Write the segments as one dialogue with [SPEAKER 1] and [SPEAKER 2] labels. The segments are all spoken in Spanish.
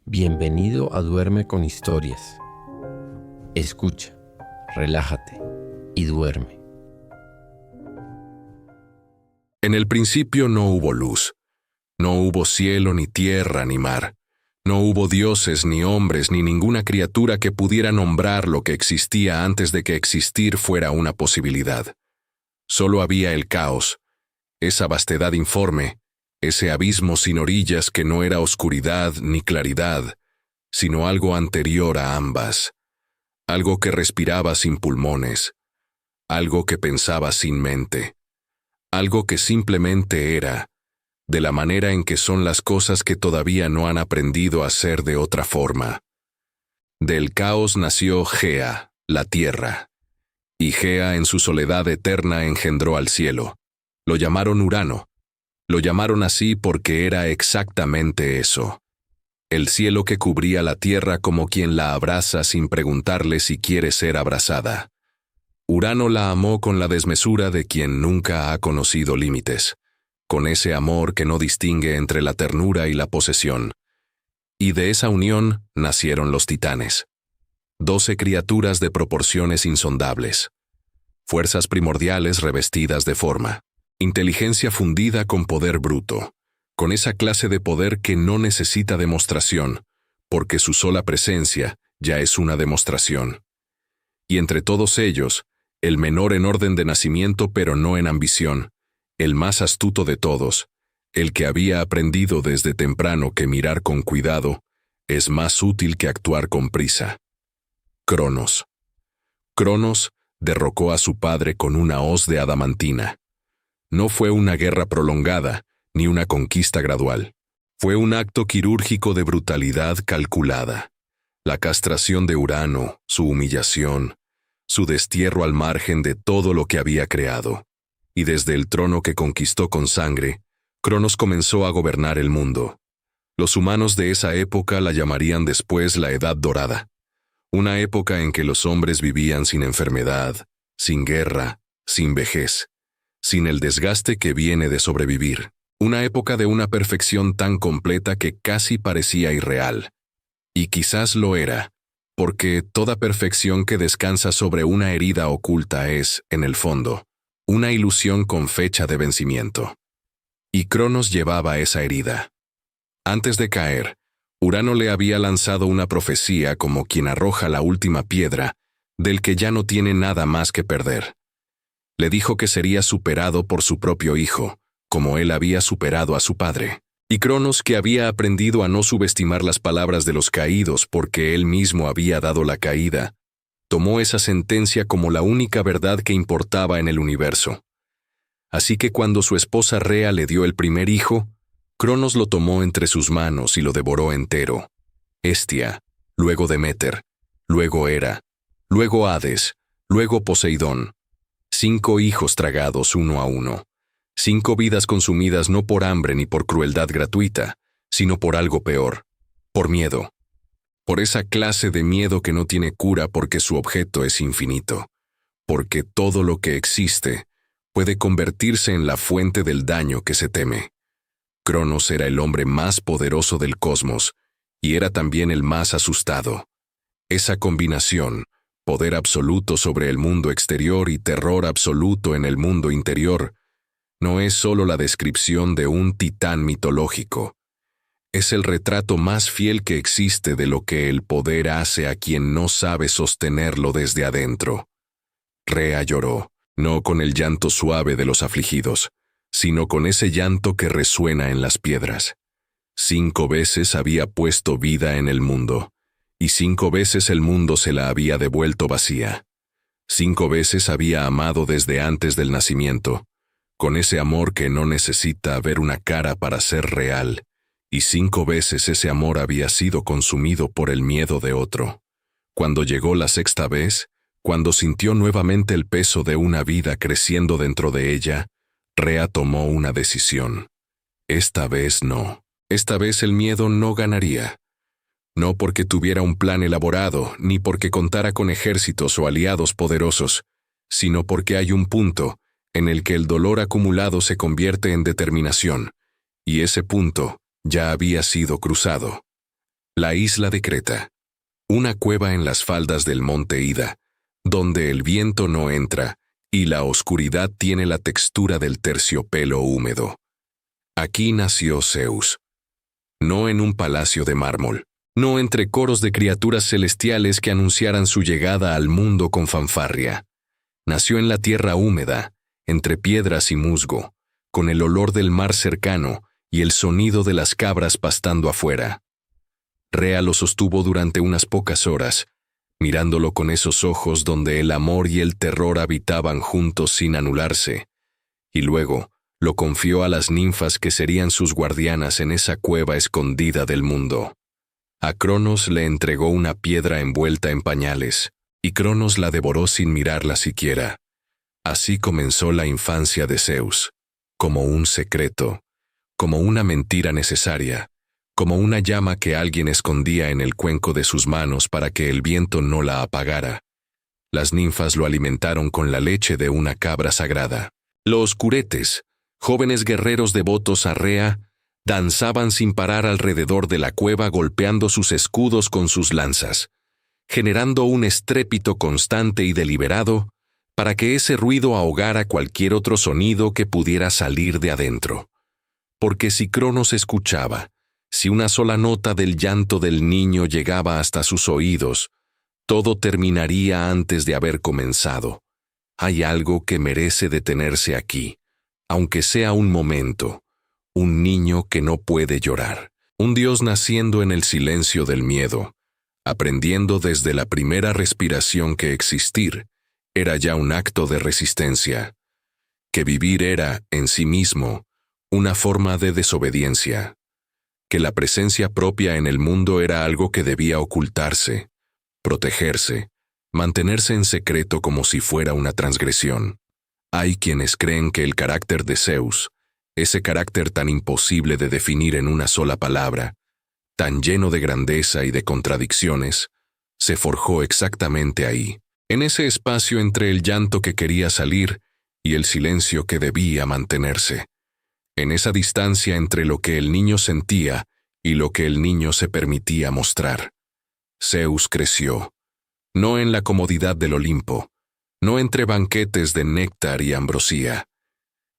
[SPEAKER 1] Bienvenido a Duerme con Historias. Escucha, relájate y duerme.
[SPEAKER 2] En el principio no hubo luz, no hubo cielo ni tierra ni mar, no hubo dioses ni hombres ni ninguna criatura que pudiera nombrar lo que existía antes de que existir fuera una posibilidad. Solo había el caos, esa vastedad informe, ese abismo sin orillas que no era oscuridad ni claridad, sino algo anterior a ambas, algo que respiraba sin pulmones, algo que pensaba sin mente, algo que simplemente era, de la manera en que son las cosas que todavía no han aprendido a ser de otra forma. Del caos nació Gea, la tierra, y Gea en su soledad eterna engendró al cielo. Lo llamaron Urano. Lo llamaron así porque era exactamente eso. El cielo que cubría la tierra como quien la abraza sin preguntarle si quiere ser abrazada. Urano la amó con la desmesura de quien nunca ha conocido límites, con ese amor que no distingue entre la ternura y la posesión. Y de esa unión nacieron los titanes. 12 criaturas de proporciones insondables. Fuerzas primordiales revestidas de forma. Inteligencia fundida con poder bruto, con esa clase de poder que no necesita demostración, porque su sola presencia ya es una demostración. Y entre todos ellos, el menor en orden de nacimiento pero no en ambición, el más astuto de todos, el que había aprendido desde temprano que mirar con cuidado es más útil que actuar con prisa. Cronos. Cronos derrocó a su padre con una hoz de adamantina. No fue una guerra prolongada, ni una conquista gradual. Fue un acto quirúrgico de brutalidad calculada. La castración de Urano, su humillación, su destierro al margen de todo lo que había creado. Y desde el trono que conquistó con sangre, Cronos comenzó a gobernar el mundo. Los humanos de esa época la llamarían después la Edad Dorada. Una época en que los hombres vivían sin enfermedad, sin guerra, sin vejez, sin el desgaste que viene de sobrevivir. Una época de una perfección tan completa que casi parecía irreal. Y quizás lo era, porque toda perfección que descansa sobre una herida oculta es, en el fondo, una ilusión con fecha de vencimiento. Y Cronos llevaba esa herida. Antes de caer, Urano le había lanzado una profecía como quien arroja la última piedra, del que ya no tiene nada más que perder. Le dijo que sería superado por su propio hijo, como él había superado a su padre. Y Cronos, que había aprendido a no subestimar las palabras de los caídos porque él mismo había dado la caída, tomó esa sentencia como la única verdad que importaba en el universo. Así que cuando su esposa Rea le dio el primer hijo, Cronos lo tomó entre sus manos y lo devoró entero. Hestia, luego Deméter, luego Hera, luego Hades, luego Poseidón. 5 hijos tragados uno a uno. 5 vidas consumidas no por hambre ni por crueldad gratuita, sino por algo peor, por miedo. Por esa clase de miedo que no tiene cura porque su objeto es infinito, porque todo lo que existe puede convertirse en la fuente del daño que se teme. Cronos era el hombre más poderoso del cosmos y era también el más asustado. Esa combinación, poder absoluto sobre el mundo exterior y terror absoluto en el mundo interior, no es solo la descripción de un titán mitológico. Es el retrato más fiel que existe de lo que el poder hace a quien no sabe sostenerlo desde adentro. Rea lloró, no con el llanto suave de los afligidos, sino con ese llanto que resuena en las piedras. 5 veces había puesto vida en el mundo, y 5 veces el mundo se la había devuelto vacía. 5 veces había amado desde antes del nacimiento, con ese amor que no necesita ver una cara para ser real, y 5 veces ese amor había sido consumido por el miedo de otro. Cuando llegó la 6ª vez, cuando sintió nuevamente el peso de una vida creciendo dentro de ella, Rea tomó una decisión. Esta vez no. Esta vez el miedo no ganaría. No porque tuviera un plan elaborado, ni porque contara con ejércitos o aliados poderosos, sino porque hay un punto en el que el dolor acumulado se convierte en determinación, y ese punto ya había sido cruzado. La isla de Creta. Una cueva en las faldas del monte Ida, donde el viento no entra y la oscuridad tiene la textura del terciopelo húmedo. Aquí nació Zeus. No en un palacio de mármol, no entre coros de criaturas celestiales que anunciaran su llegada al mundo con fanfarria. Nació en la tierra húmeda, entre piedras y musgo, con el olor del mar cercano y el sonido de las cabras pastando afuera. Rea lo sostuvo durante unas pocas horas, mirándolo con esos ojos donde el amor y el terror habitaban juntos sin anularse, y luego lo confió a las ninfas que serían sus guardianas en esa cueva escondida del mundo. A Cronos le entregó una piedra envuelta en pañales, y Cronos la devoró sin mirarla siquiera. Así comenzó la infancia de Zeus, como un secreto, como una mentira necesaria, como una llama que alguien escondía en el cuenco de sus manos para que el viento no la apagara. Las ninfas lo alimentaron con la leche de una cabra sagrada. Los curetes, jóvenes guerreros devotos a Rea, danzaban sin parar alrededor de la cueva golpeando sus escudos con sus lanzas, generando un estrépito constante y deliberado para que ese ruido ahogara cualquier otro sonido que pudiera salir de adentro. Porque si Cronos escuchaba, si una sola nota del llanto del niño llegaba hasta sus oídos, todo terminaría antes de haber comenzado. Hay algo que merece detenerse aquí, aunque sea un momento. Un niño que no puede llorar. Un Dios naciendo en el silencio del miedo, aprendiendo desde la primera respiración que existir era ya un acto de resistencia, que vivir era, en sí mismo, una forma de desobediencia, que la presencia propia en el mundo era algo que debía ocultarse, protegerse, mantenerse en secreto como si fuera una transgresión. Hay quienes creen que el carácter de Zeus, ese carácter tan imposible de definir en una sola palabra, tan lleno de grandeza y de contradicciones, se forjó exactamente ahí, en ese espacio entre el llanto que quería salir y el silencio que debía mantenerse, en esa distancia entre lo que el niño sentía y lo que el niño se permitía mostrar. Zeus creció, no en la comodidad del Olimpo, no entre banquetes de néctar y ambrosía.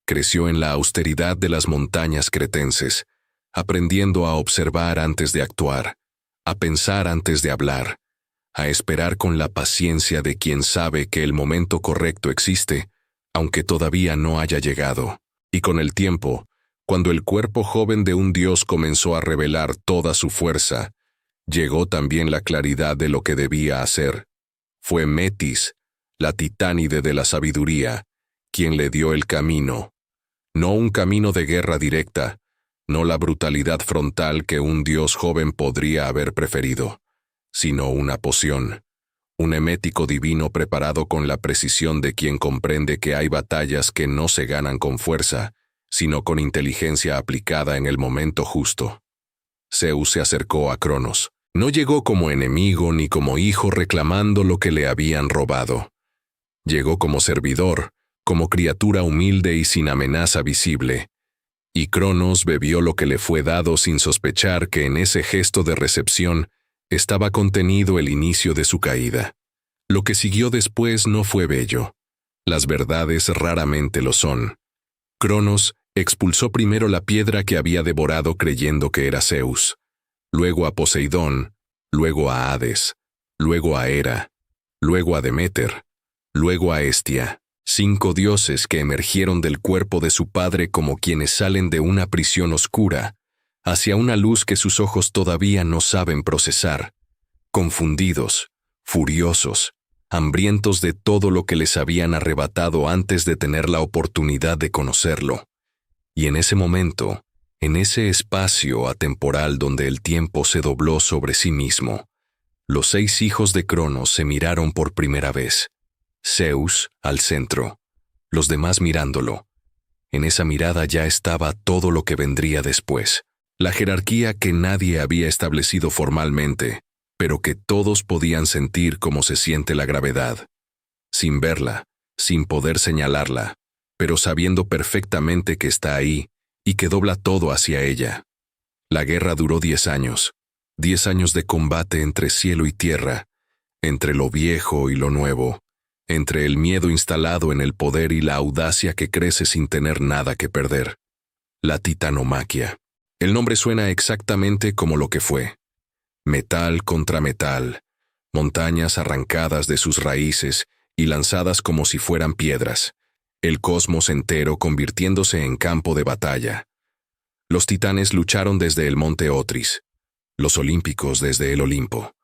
[SPEAKER 2] Creció en la austeridad de las montañas cretenses, aprendiendo a observar antes de actuar, a pensar antes de hablar, a esperar con la paciencia de quien sabe que el momento correcto existe, aunque todavía no haya llegado. Y con el tiempo, cuando el cuerpo joven de un dios comenzó a revelar toda su fuerza, llegó también la claridad de lo que debía hacer. Fue Metis, la titánide de la sabiduría, quien le dio el camino. No un camino de guerra directa, no la brutalidad frontal que un dios joven podría haber preferido, sino una poción, un emético divino preparado con la precisión de quien comprende que hay batallas que no se ganan con fuerza, sino con inteligencia aplicada en el momento justo. Zeus se acercó a Cronos. No llegó como enemigo ni como hijo reclamando lo que le habían robado. Llegó como servidor, como criatura humilde y sin amenaza visible. Y Cronos bebió lo que le fue dado sin sospechar que en ese gesto de recepción estaba contenido el inicio de su caída. Lo que siguió después no fue bello. Las verdades raramente lo son. Cronos expulsó primero la piedra que había devorado creyendo que era Zeus, luego a Poseidón, luego a Hades, luego a Hera, luego a Deméter, luego a Hestia, 5 dioses que emergieron del cuerpo de su padre como quienes salen de una prisión oscura, hacia una luz que sus ojos todavía no saben procesar, confundidos, furiosos, hambrientos de todo lo que les habían arrebatado antes de tener la oportunidad de conocerlo. Y en ese momento, en ese espacio atemporal donde el tiempo se dobló sobre sí mismo, los 6 hijos de Cronos se miraron por primera vez. Zeus al centro, los demás mirándolo. En esa mirada ya estaba todo lo que vendría después, la jerarquía que nadie había establecido formalmente, pero que todos podían sentir como se siente la gravedad, sin verla, sin poder señalarla, pero sabiendo perfectamente que está ahí y que dobla todo hacia ella. La guerra duró 10 años, 10 años de combate entre cielo y tierra, entre lo viejo y lo nuevo, entre el miedo instalado en el poder y la audacia que crece sin tener nada que perder. La titanomaquia. El nombre suena exactamente como lo que fue. Metal contra metal, montañas arrancadas de sus raíces y lanzadas como si fueran piedras, el cosmos entero convirtiéndose en campo de batalla. Los titanes lucharon desde el monte Otris, los olímpicos desde el Olimpo,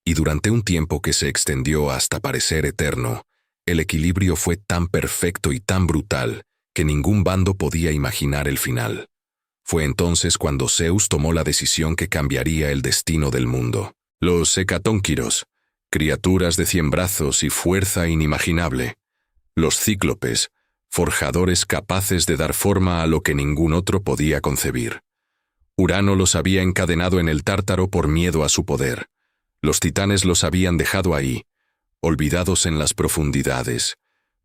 [SPEAKER 2] y durante un tiempo que se extendió hasta parecer eterno, el equilibrio fue tan perfecto y tan brutal que ningún bando podía imaginar el final. Fue entonces cuando Zeus tomó la decisión que cambiaría el destino del mundo. Los hecatónquiros, criaturas de 100 brazos y fuerza inimaginable. Los cíclopes, forjadores capaces de dar forma a lo que ningún otro podía concebir. Urano los había encadenado en el Tártaro por miedo a su poder. Los titanes los habían dejado ahí, olvidados en las profundidades,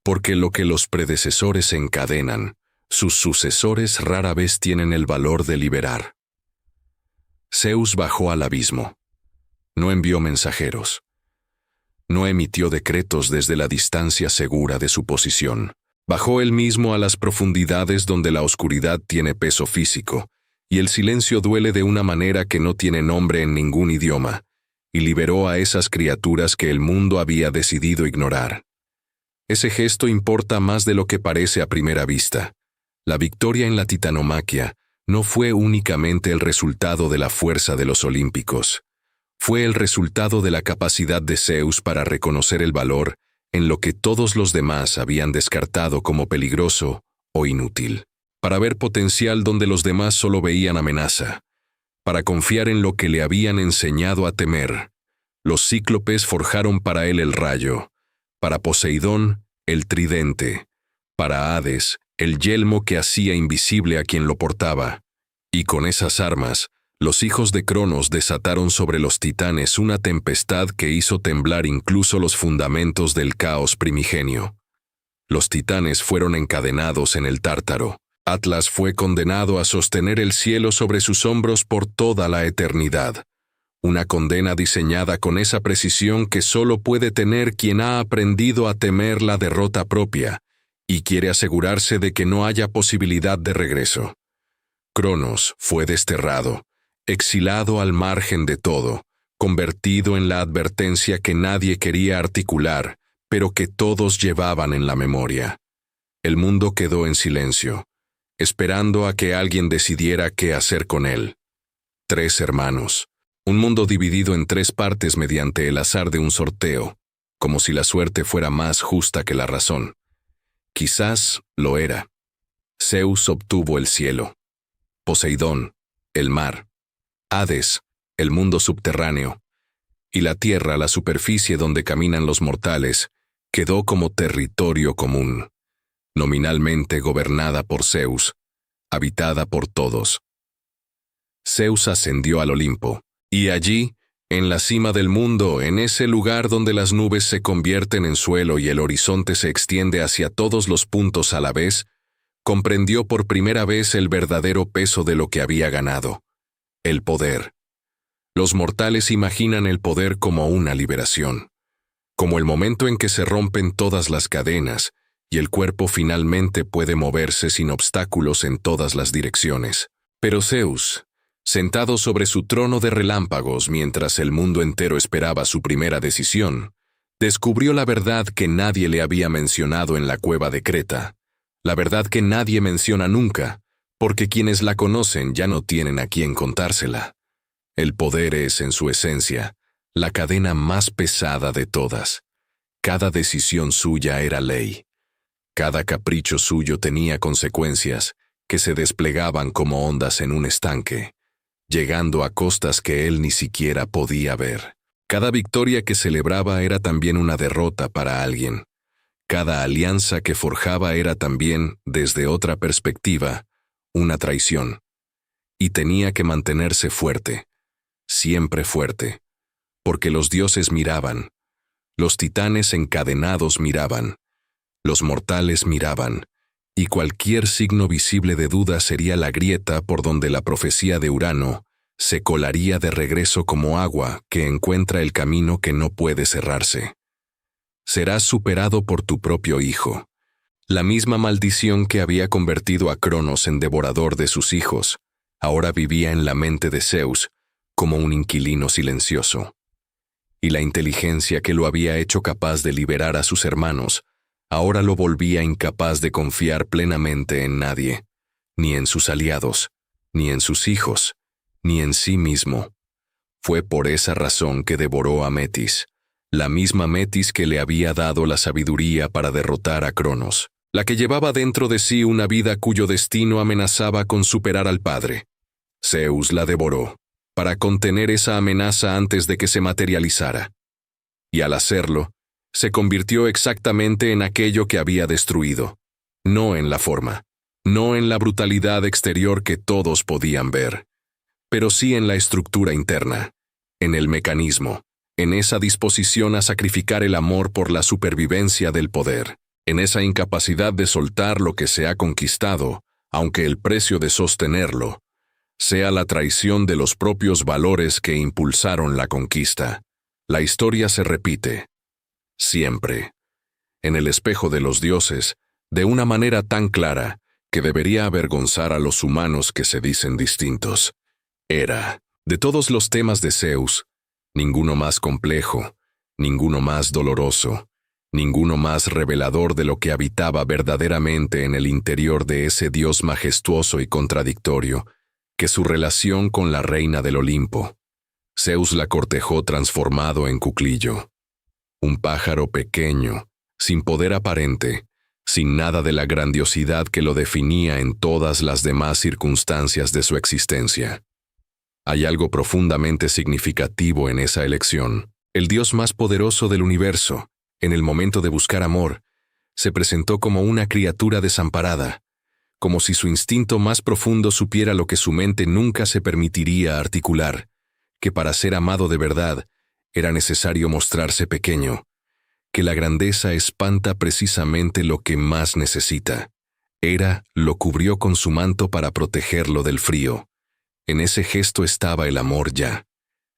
[SPEAKER 2] porque lo que los predecesores encadenan, sus sucesores rara vez tienen el valor de liberar. Zeus bajó al abismo. No envió mensajeros. No emitió decretos desde la distancia segura de su posición. Bajó él mismo a las profundidades donde la oscuridad tiene peso físico, y el silencio duele de una manera que no tiene nombre en ningún idioma, y liberó a esas criaturas que el mundo había decidido ignorar. Ese gesto importa más de lo que parece a primera vista. La victoria en la titanomaquia no fue únicamente el resultado de la fuerza de los olímpicos. Fue el resultado de la capacidad de Zeus para reconocer el valor en lo que todos los demás habían descartado como peligroso o inútil, para ver potencial donde los demás solo veían amenaza, para confiar en lo que le habían enseñado a temer. Los cíclopes forjaron para él el rayo, para Poseidón el tridente, para Hades el yelmo que hacía invisible a quien lo portaba, y con esas armas, los hijos de Cronos desataron sobre los titanes una tempestad que hizo temblar incluso los fundamentos del caos primigenio. Los titanes fueron encadenados en el Tártaro. Atlas fue condenado a sostener el cielo sobre sus hombros por toda la eternidad. Una condena diseñada con esa precisión que solo puede tener quien ha aprendido a temer la derrota propia y quiere asegurarse de que no haya posibilidad de regreso. Cronos fue desterrado, exilado al margen de todo, convertido en la advertencia que nadie quería articular, pero que todos llevaban en la memoria. El mundo quedó en silencio, esperando a que alguien decidiera qué hacer con él. 3 hermanos, un mundo dividido en 3 partes mediante el azar de un sorteo, como si la suerte fuera más justa que la razón. Quizás lo era. Zeus obtuvo el cielo, Poseidón, el mar, Hades, el mundo subterráneo, y la tierra, la superficie donde caminan los mortales, quedó como territorio común, nominalmente gobernada por Zeus, habitada por todos. Zeus ascendió al Olimpo, y allí, en la cima del mundo, en ese lugar donde las nubes se convierten en suelo y el horizonte se extiende hacia todos los puntos a la vez, comprendió por primera vez el verdadero peso de lo que había ganado: el poder. Los mortales imaginan el poder como una liberación, como el momento en que se rompen todas las cadenas y el cuerpo finalmente puede moverse sin obstáculos en todas las direcciones. Pero Zeus, sentado sobre su trono de relámpagos mientras el mundo entero esperaba su primera decisión, descubrió la verdad que nadie le había mencionado en la cueva de Creta, la verdad que nadie menciona nunca, porque quienes la conocen ya no tienen a quién contársela. El poder es, en su esencia, la cadena más pesada de todas. Cada decisión suya era ley. Cada capricho suyo tenía consecuencias que se desplegaban como ondas en un estanque, llegando a costas que él ni siquiera podía ver. Cada victoria que celebraba era también una derrota para alguien. Cada alianza que forjaba era también, desde otra perspectiva, una traición. Y tenía que mantenerse fuerte, siempre fuerte, porque los dioses miraban, los titanes encadenados miraban, los mortales miraban, y cualquier signo visible de duda sería la grieta por donde la profecía de Urano, se colaría de regreso como agua que encuentra el camino que no puede cerrarse. Serás superado por tu propio hijo. La misma maldición que había convertido a Cronos en devorador de sus hijos, ahora vivía en la mente de Zeus como un inquilino silencioso. Y la inteligencia que lo había hecho capaz de liberar a sus hermanos, ahora lo volvía incapaz de confiar plenamente en nadie, ni en sus aliados, ni en sus hijos, ni en sí mismo. Fue por esa razón que devoró a Metis, la misma Metis que le había dado la sabiduría para derrotar a Cronos, la que llevaba dentro de sí una vida cuyo destino amenazaba con superar al padre. Zeus la devoró, para contener esa amenaza antes de que se materializara. Y al hacerlo, se convirtió exactamente en aquello que había destruido, no en la forma, no en la brutalidad exterior que todos podían ver, pero sí en la estructura interna, en el mecanismo, en esa disposición a sacrificar el amor por la supervivencia del poder, en esa incapacidad de soltar lo que se ha conquistado, aunque el precio de sostenerlo sea la traición de los propios valores que impulsaron la conquista. La historia se repite, siempre, en el espejo de los dioses, de una manera tan clara que debería avergonzar a los humanos que se dicen distintos. Era, de todos los temas de Zeus, ninguno más complejo, ninguno más doloroso, ninguno más revelador de lo que habitaba verdaderamente en el interior de ese dios majestuoso y contradictorio, que su relación con la reina del Olimpo. Zeus la cortejó transformado en cuclillo. Un pájaro pequeño, sin poder aparente, sin nada de la grandiosidad que lo definía en todas las demás circunstancias de su existencia. Hay algo profundamente significativo en esa elección. El dios más poderoso del universo, en el momento de buscar amor, se presentó como una criatura desamparada, como si su instinto más profundo supiera lo que su mente nunca se permitiría articular, que para ser amado de verdad era necesario mostrarse pequeño, que la grandeza espanta precisamente lo que más necesita. Hera lo cubrió con su manto para protegerlo del frío. En ese gesto estaba el amor ya,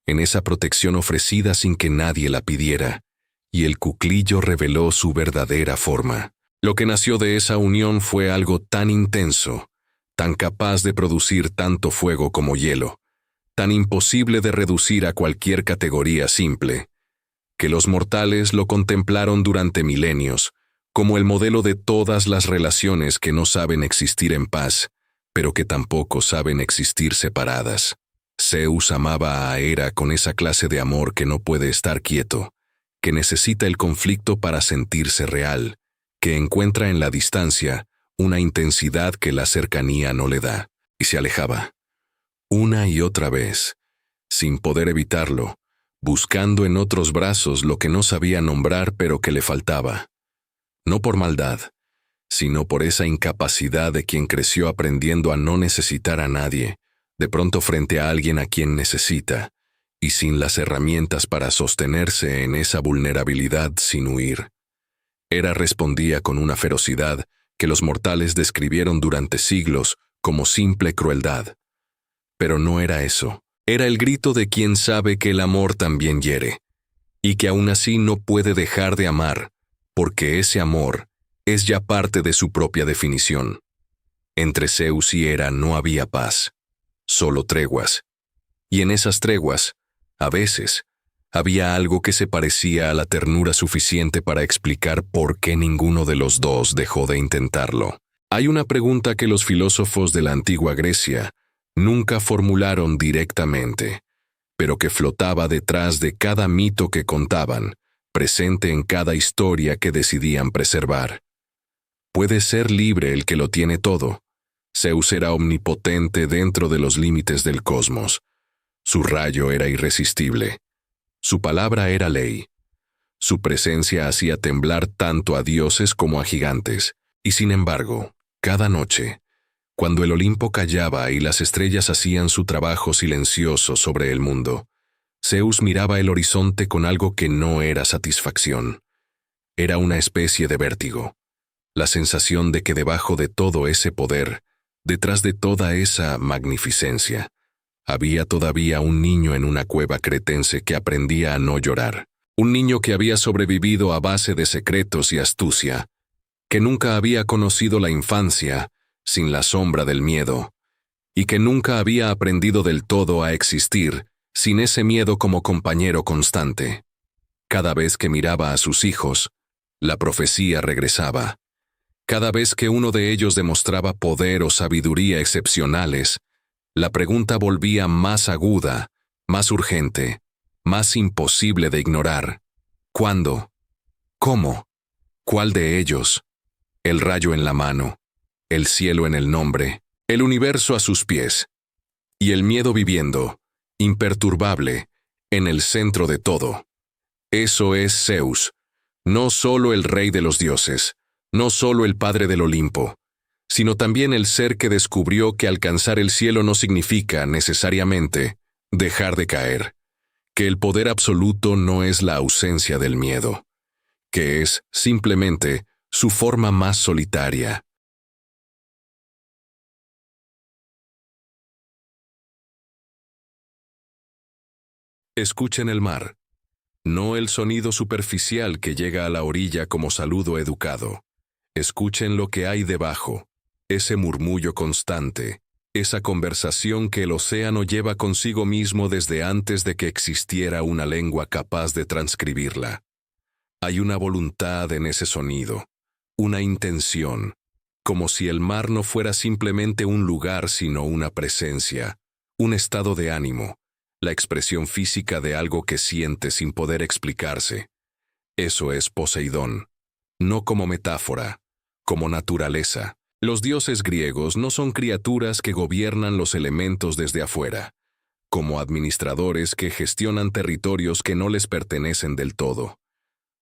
[SPEAKER 2] en esa protección ofrecida sin que nadie la pidiera, y el cuclillo reveló su verdadera forma. Lo que nació de esa unión fue algo tan intenso, tan capaz de producir tanto fuego como hielo, tan imposible de reducir a cualquier categoría simple, que los mortales lo contemplaron durante milenios, como el modelo de todas las relaciones que no saben existir en paz, pero que tampoco saben existir separadas. Zeus amaba a Hera con esa clase de amor que no puede estar quieto, que necesita el conflicto para sentirse real, que encuentra en la distancia una intensidad que la cercanía no le da, y se alejaba, una y otra vez, sin poder evitarlo, buscando en otros brazos lo que no sabía nombrar pero que le faltaba. No por maldad, sino por esa incapacidad de quien creció aprendiendo a no necesitar a nadie, de pronto frente a alguien a quien necesita, y sin las herramientas para sostenerse en esa vulnerabilidad sin huir. Hera respondía con una ferocidad que los mortales describieron durante siglos como simple crueldad. Pero no era eso. Era el grito de quien sabe que el amor también hiere, y que aún así no puede dejar de amar, porque ese amor es ya parte de su propia definición. Entre Zeus y Hera no había paz, solo treguas. Y en esas treguas, a veces, había algo que se parecía a la ternura suficiente para explicar por qué ninguno de los dos dejó de intentarlo. Hay una pregunta que los filósofos de la antigua Grecia nunca formularon directamente, pero que flotaba detrás de cada mito que contaban, presente en cada historia que decidían preservar. Puede ser libre el que lo tiene todo. Zeus era omnipotente dentro de los límites del cosmos. Su rayo era irresistible. Su palabra era ley. Su presencia hacía temblar tanto a dioses como a gigantes. Y sin embargo, cada noche, cuando el Olimpo callaba y las estrellas hacían su trabajo silencioso sobre el mundo, Zeus miraba el horizonte con algo que no era satisfacción. Era una especie de vértigo. La sensación de que debajo de todo ese poder, detrás de toda esa magnificencia, Había todavía un niño en una cueva cretense que aprendía a no llorar. Un niño que había sobrevivido a base de secretos y astucia, que nunca había conocido la infancia sin la sombra del miedo, y que nunca había aprendido del todo a existir sin ese miedo como compañero constante. Cada vez que miraba a sus hijos, la profecía regresaba. Cada vez que uno de ellos demostraba poder o sabiduría excepcionales, la pregunta volvía más aguda, más urgente, más imposible de ignorar. ¿Cuándo? ¿Cómo? ¿Cuál de ellos? El rayo en la mano, el cielo en el nombre, el universo a sus pies, y el miedo viviendo, imperturbable, en el centro de todo. Eso es Zeus, no solo el rey de los dioses, no solo el padre del Olimpo, sino también el ser que descubrió que alcanzar el cielo no significa, necesariamente, dejar de caer, que el poder absoluto no es la ausencia del miedo, que es, simplemente, su forma más solitaria. Escuchen el mar, no el sonido superficial que llega a la orilla como saludo educado. Escuchen lo que hay debajo, ese murmullo constante, esa conversación que el océano lleva consigo mismo desde antes de que existiera una lengua capaz de transcribirla. Hay una voluntad en ese sonido, una intención, como si el mar no fuera simplemente un lugar sino una presencia, un estado de ánimo, la expresión física de algo que siente sin poder explicarse. Eso es Poseidón, no como metáfora, como naturaleza. Los dioses griegos no son criaturas que gobiernan los elementos desde afuera, como administradores que gestionan territorios que no les pertenecen del todo.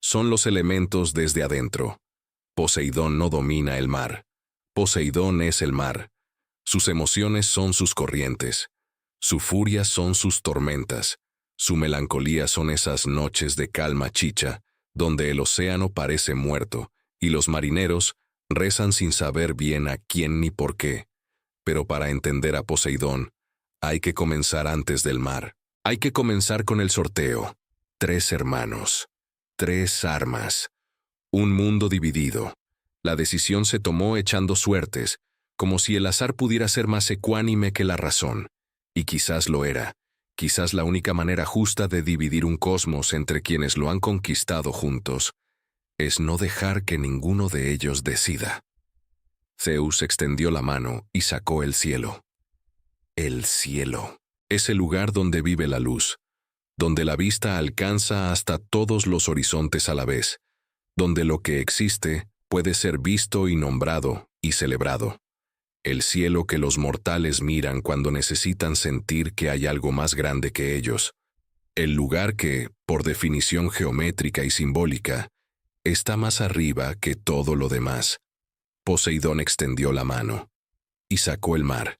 [SPEAKER 2] Son los elementos desde adentro. Poseidón no domina el mar. Poseidón es el mar. Sus emociones son sus corrientes. Su furia son sus tormentas. Su melancolía son esas noches de calma chicha, donde el océano parece muerto, y los marineros rezan sin saber bien a quién ni por qué. Pero para entender a Poseidón, hay que comenzar antes del mar. Hay que comenzar con el sorteo. 3 hermanos. 3 armas. Un mundo dividido. La decisión se tomó echando suertes, como si el azar pudiera ser más ecuánime que la razón. Y quizás lo era. Quizás la única manera justa de dividir un cosmos entre quienes lo han conquistado juntos es no dejar que ninguno de ellos decida. Zeus extendió la mano y sacó el cielo. El cielo. Es el lugar donde vive la luz, donde la vista alcanza hasta todos los horizontes a la vez, donde lo que existe puede ser visto y nombrado y celebrado. El cielo que los mortales miran cuando necesitan sentir que hay algo más grande que ellos. El lugar que, por definición geométrica y simbólica, está más arriba que todo lo demás. Poseidón extendió la mano y sacó el mar.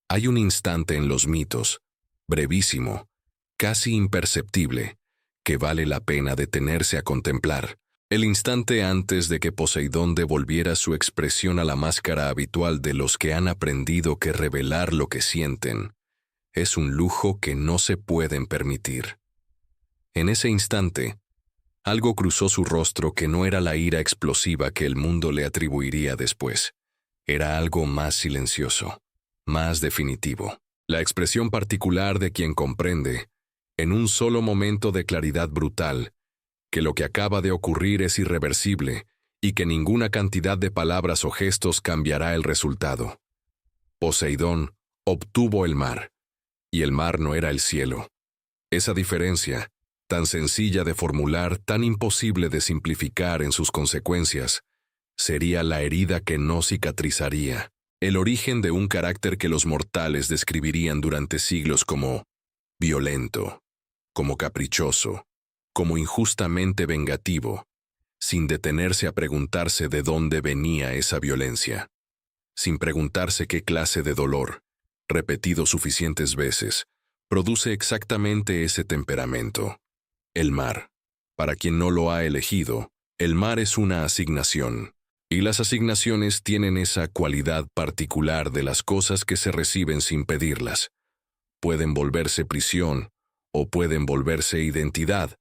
[SPEAKER 2] Hay un instante en los mitos, brevísimo, casi imperceptible, que vale la pena detenerse a contemplar. El instante antes de que Poseidón devolviera su expresión a la máscara habitual de los que han aprendido que revelar lo que sienten es un lujo que no se pueden permitir. En ese instante, algo cruzó su rostro que no era la ira explosiva que el mundo le atribuiría después. Era algo más silencioso, más definitivo. La expresión particular de quien comprende, en un solo momento de claridad brutal, que lo que acaba de ocurrir es irreversible y que ninguna cantidad de palabras o gestos cambiará el resultado. Poseidón obtuvo el mar, y el mar no era el cielo. Esa diferencia, tan sencilla de formular, tan imposible de simplificar en sus consecuencias, sería la herida que no cicatrizaría, el origen de un carácter que los mortales describirían durante siglos como violento, como caprichoso, como injustamente vengativo, sin detenerse a preguntarse de dónde venía esa violencia, sin preguntarse qué clase de dolor, repetido suficientes veces, produce exactamente ese temperamento. El mar. Para quien no lo ha elegido, el mar es una asignación, y las asignaciones tienen esa cualidad particular de las cosas que se reciben sin pedirlas. pueden volverse prisión o pueden volverse identidad,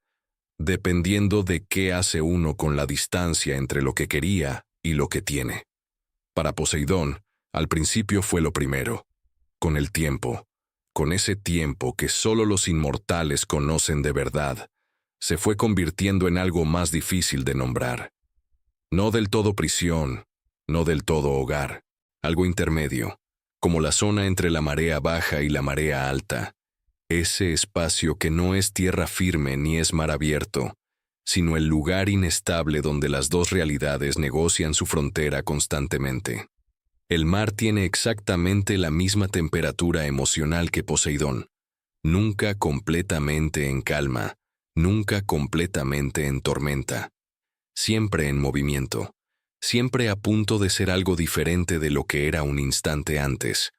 [SPEAKER 2] dependiendo de qué hace uno con la distancia entre lo que quería y lo que tiene. Para Poseidón, al principio fue lo primero. Con el tiempo, con ese tiempo que solo los inmortales conocen de verdad, se fue convirtiendo en algo más difícil de nombrar. No del todo prisión, no del todo hogar, algo intermedio, como la zona entre la marea baja y la marea alta. Ese espacio que no es tierra firme ni es mar abierto, sino el lugar inestable donde las dos realidades negocian su frontera constantemente. El mar tiene exactamente la misma temperatura emocional que Poseidón, nunca completamente en calma, nunca completamente en tormenta, siempre en movimiento, siempre a punto de ser algo diferente de lo que era un instante antes,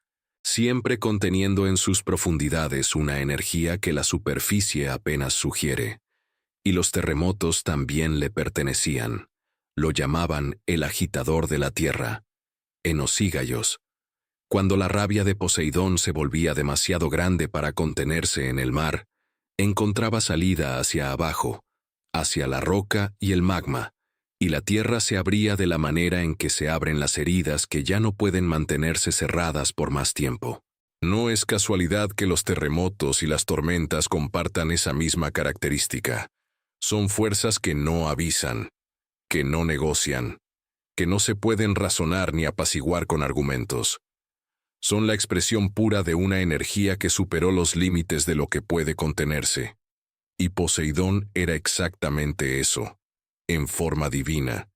[SPEAKER 2] siempre conteniendo en sus profundidades una energía que la superficie apenas sugiere. Y los terremotos también le pertenecían. Lo llamaban el agitador de la tierra, Enosígallos. Cuando la rabia de Poseidón se volvía demasiado grande para contenerse en el mar, encontraba salida hacia abajo, hacia la roca y el magma, y la tierra se abría de la manera en que se abren las heridas que ya no pueden mantenerse cerradas por más tiempo. No es casualidad que los terremotos y las tormentas compartan esa misma característica. Son fuerzas que no avisan, que no negocian, que no se pueden razonar ni apaciguar con argumentos. Son la expresión pura de una energía que superó los límites de lo que puede contenerse. Y Poseidón era exactamente eso, en forma divina,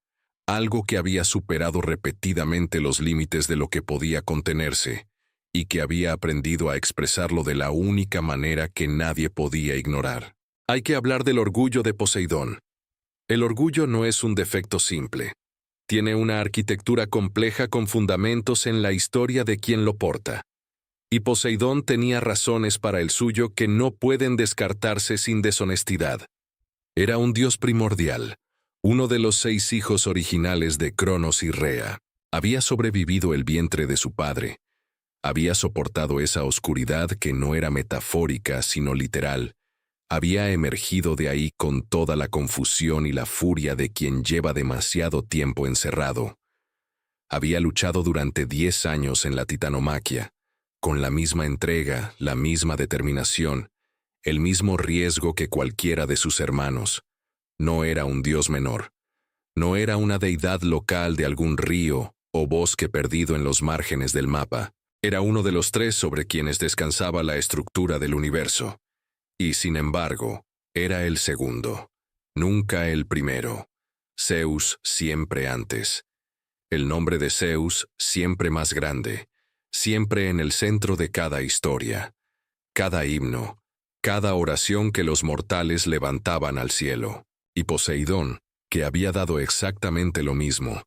[SPEAKER 2] algo que había superado repetidamente los límites de lo que podía contenerse, y que había aprendido a expresarlo de la única manera que nadie podía ignorar. Hay que hablar del orgullo de Poseidón. El orgullo no es un defecto simple. Tiene una arquitectura compleja con fundamentos en la historia de quien lo porta. Y Poseidón tenía razones para el suyo que no pueden descartarse sin deshonestidad. Era un dios primordial, uno de los 6 hijos originales de Cronos y Rea. Había sobrevivido el vientre de su padre. Había soportado esa oscuridad que no era metafórica sino literal. Había emergido de ahí con toda la confusión y la furia de quien lleva demasiado tiempo encerrado. Había luchado durante 10 años en la titanomaquia, con la misma entrega, la misma determinación, el mismo riesgo que cualquiera de sus hermanos. No era un dios menor. No era una deidad local de algún río o bosque perdido en los márgenes del mapa. Era uno de los 3 sobre quienes descansaba la estructura del universo. Y sin embargo, era el segundo, nunca el primero. Zeus siempre antes. El nombre de Zeus siempre más grande, siempre en el centro de cada historia, cada himno, cada oración que los mortales levantaban al cielo. Y Poseidón, que había dado exactamente lo mismo,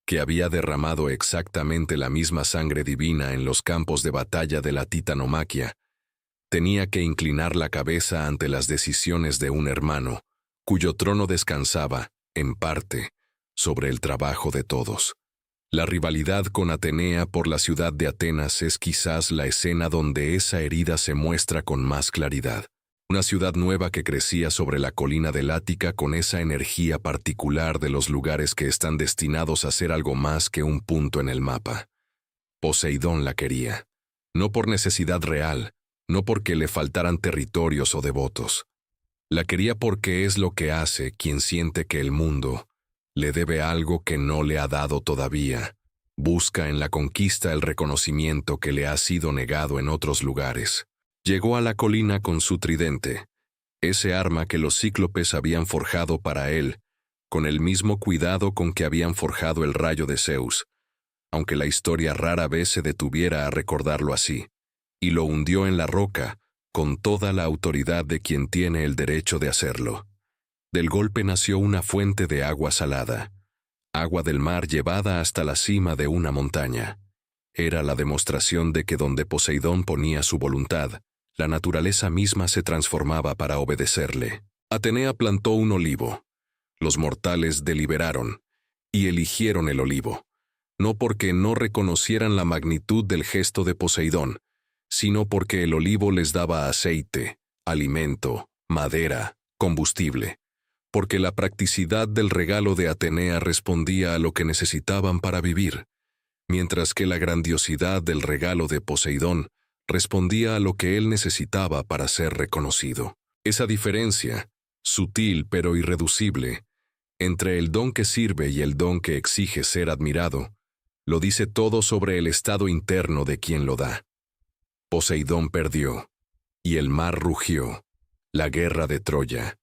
[SPEAKER 2] que había derramado exactamente la misma sangre divina en los campos de batalla de la titanomaquia, tenía que inclinar la cabeza ante las decisiones de un hermano, cuyo trono descansaba, en parte, sobre el trabajo de todos. La rivalidad con Atenea por la ciudad de Atenas es quizás la escena donde esa herida se muestra con más claridad. Una ciudad nueva que crecía sobre la colina del Ática con esa energía particular de los lugares que están destinados a ser algo más que un punto en el mapa. Poseidón la quería, no por necesidad real, no porque le faltaran territorios o devotos. La quería porque es lo que hace quien siente que el mundo le debe algo que no le ha dado todavía. Busca en la conquista el reconocimiento que le ha sido negado en otros lugares. Llegó a la colina con su tridente, ese arma que los cíclopes habían forjado para él, con el mismo cuidado con que habían forjado el rayo de Zeus, aunque la historia rara vez se detuviera a recordarlo así, y lo hundió en la roca, con toda la autoridad de quien tiene el derecho de hacerlo. Del golpe nació una fuente de agua salada, agua del mar llevada hasta la cima de una montaña. Era la demostración de que donde Poseidón ponía su voluntad, la naturaleza misma se transformaba para obedecerle. Atenea plantó un olivo. Los mortales deliberaron y eligieron el olivo, no porque no reconocieran la magnitud del gesto de Poseidón, sino porque el olivo les daba aceite, alimento, madera, combustible, porque la practicidad del regalo de Atenea respondía a lo que necesitaban para vivir, mientras que la grandiosidad del regalo de Poseidón respondía a lo que él necesitaba para ser reconocido. Esa diferencia, sutil pero irreducible, entre el don que sirve y el don que exige ser admirado, lo dice todo sobre el estado interno de quien lo da. Poseidón perdió, y el mar rugió, la guerra de Troya.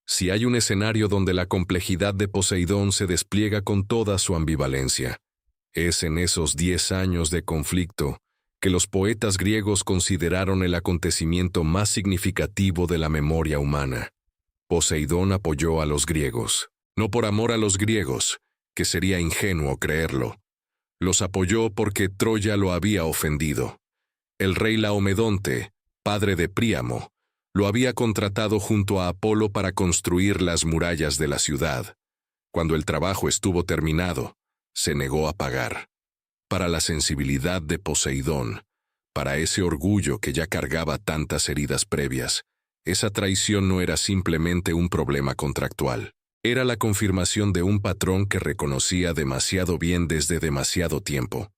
[SPEAKER 2] Si hay un escenario donde la complejidad de Poseidón se despliega con toda su ambivalencia, es en esos 10 años de conflicto que los poetas griegos consideraron el acontecimiento más significativo de la memoria humana. Poseidón apoyó a los griegos, no por amor a los griegos, que sería ingenuo creerlo. Los apoyó porque Troya lo había ofendido. El rey Laomedonte, padre de Príamo, lo había contratado junto a Apolo para construir las murallas de la ciudad. Cuando el trabajo estuvo terminado, se negó a pagar. Para la sensibilidad de Poseidón, para ese orgullo que ya cargaba tantas heridas previas, esa traición no era simplemente un problema contractual. Era la confirmación de un patrón que reconocía demasiado bien desde demasiado tiempo.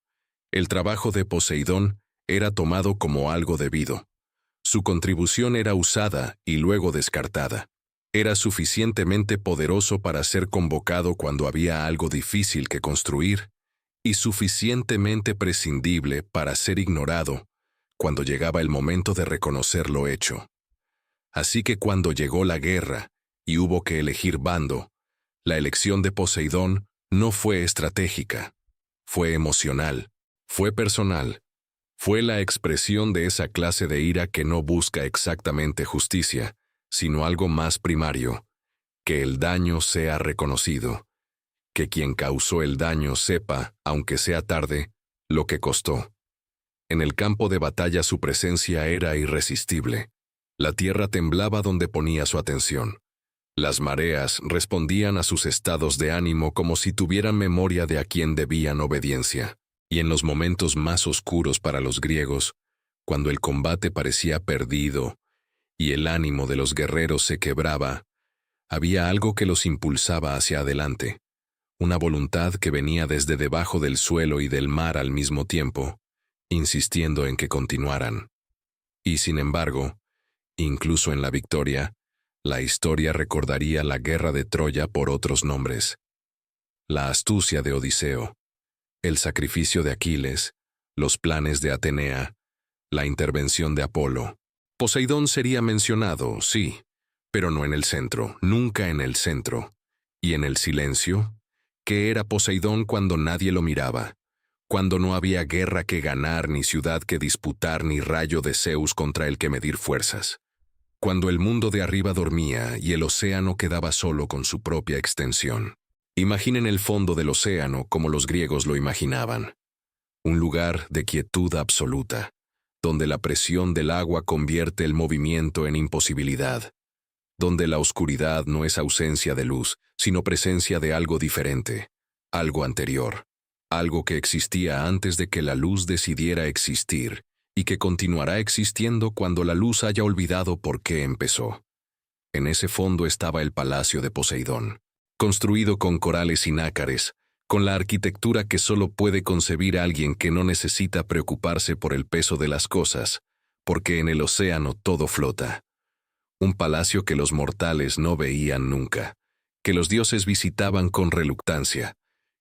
[SPEAKER 2] El trabajo de Poseidón era tomado como algo debido. Su contribución era usada y luego descartada. Era suficientemente poderoso para ser convocado cuando había algo difícil que construir y suficientemente prescindible para ser ignorado cuando llegaba el momento de reconocer lo hecho. Así que cuando llegó la guerra y hubo que elegir bando, la elección de Poseidón no fue estratégica, fue emocional, fue personal, fue la expresión de esa clase de ira que no busca exactamente justicia, sino algo más primario, que el daño sea reconocido, que quien causó el daño sepa, aunque sea tarde, lo que costó. En el campo de batalla su presencia era irresistible. La tierra temblaba donde ponía su atención. Las mareas respondían a sus estados de ánimo como si tuvieran memoria de a quien debían obediencia. Y en los momentos más oscuros para los griegos, cuando el combate parecía perdido y el ánimo de los guerreros se quebraba, había algo que los impulsaba hacia adelante, una voluntad que venía desde debajo del suelo y del mar al mismo tiempo, insistiendo en que continuaran. Y sin embargo, incluso en la victoria, la historia recordaría la guerra de Troya por otros nombres. La astucia de Odiseo, el sacrificio de Aquiles, los planes de Atenea, la intervención de Apolo. Poseidón sería mencionado, sí, pero no en el centro, nunca en el centro. ¿Y en el silencio? ¿Qué era Poseidón cuando nadie lo miraba? Cuando no había guerra que ganar, ni ciudad que disputar, ni rayo de Zeus contra el que medir fuerzas. Cuando el mundo de arriba dormía y el océano quedaba solo con su propia extensión. Imaginen el fondo del océano como los griegos lo imaginaban. Un lugar de quietud absoluta, donde la presión del agua convierte el movimiento en imposibilidad, donde la oscuridad no es ausencia de luz, sino presencia de algo diferente, algo anterior, algo que existía antes de que la luz decidiera existir y que continuará existiendo cuando la luz haya olvidado por qué empezó. En ese fondo estaba el palacio de Poseidón, construido con corales y nácares, con la arquitectura que solo puede concebir alguien que no necesita preocuparse por el peso de las cosas, porque en el océano todo flota. Un palacio que los mortales no veían nunca, que los dioses visitaban con reluctancia,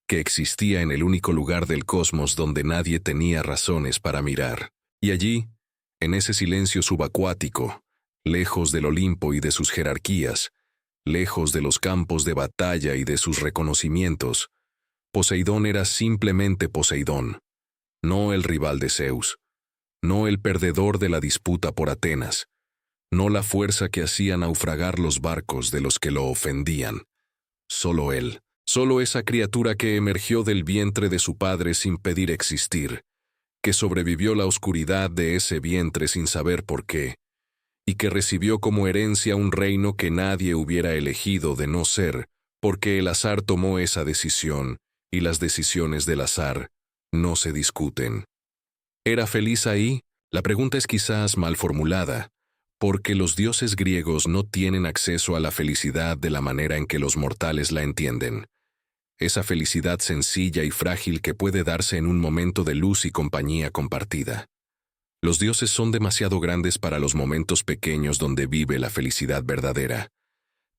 [SPEAKER 2] que existía en el único lugar del cosmos donde nadie tenía razones para mirar. Y allí, en ese silencio subacuático, lejos del Olimpo y de sus jerarquías, lejos de los campos de batalla y de sus reconocimientos, Poseidón era simplemente Poseidón, no el rival de Zeus, no el perdedor de la disputa por Atenas, no la fuerza que hacía naufragar los barcos de los que lo ofendían. Solo él, solo esa criatura que emergió del vientre de su padre sin pedir existir, que sobrevivió la oscuridad de ese vientre sin saber por qué, y que recibió como herencia un reino que nadie hubiera elegido de no ser, porque el azar tomó esa decisión, y las decisiones del azar no se discuten. ¿Era feliz ahí? La pregunta es quizás mal formulada, porque los dioses griegos no tienen acceso a la felicidad de la manera en que los mortales la entienden. Esa felicidad sencilla y frágil que puede darse en un momento de luz y compañía compartida. Los dioses son demasiado grandes para los momentos pequeños donde vive la felicidad verdadera.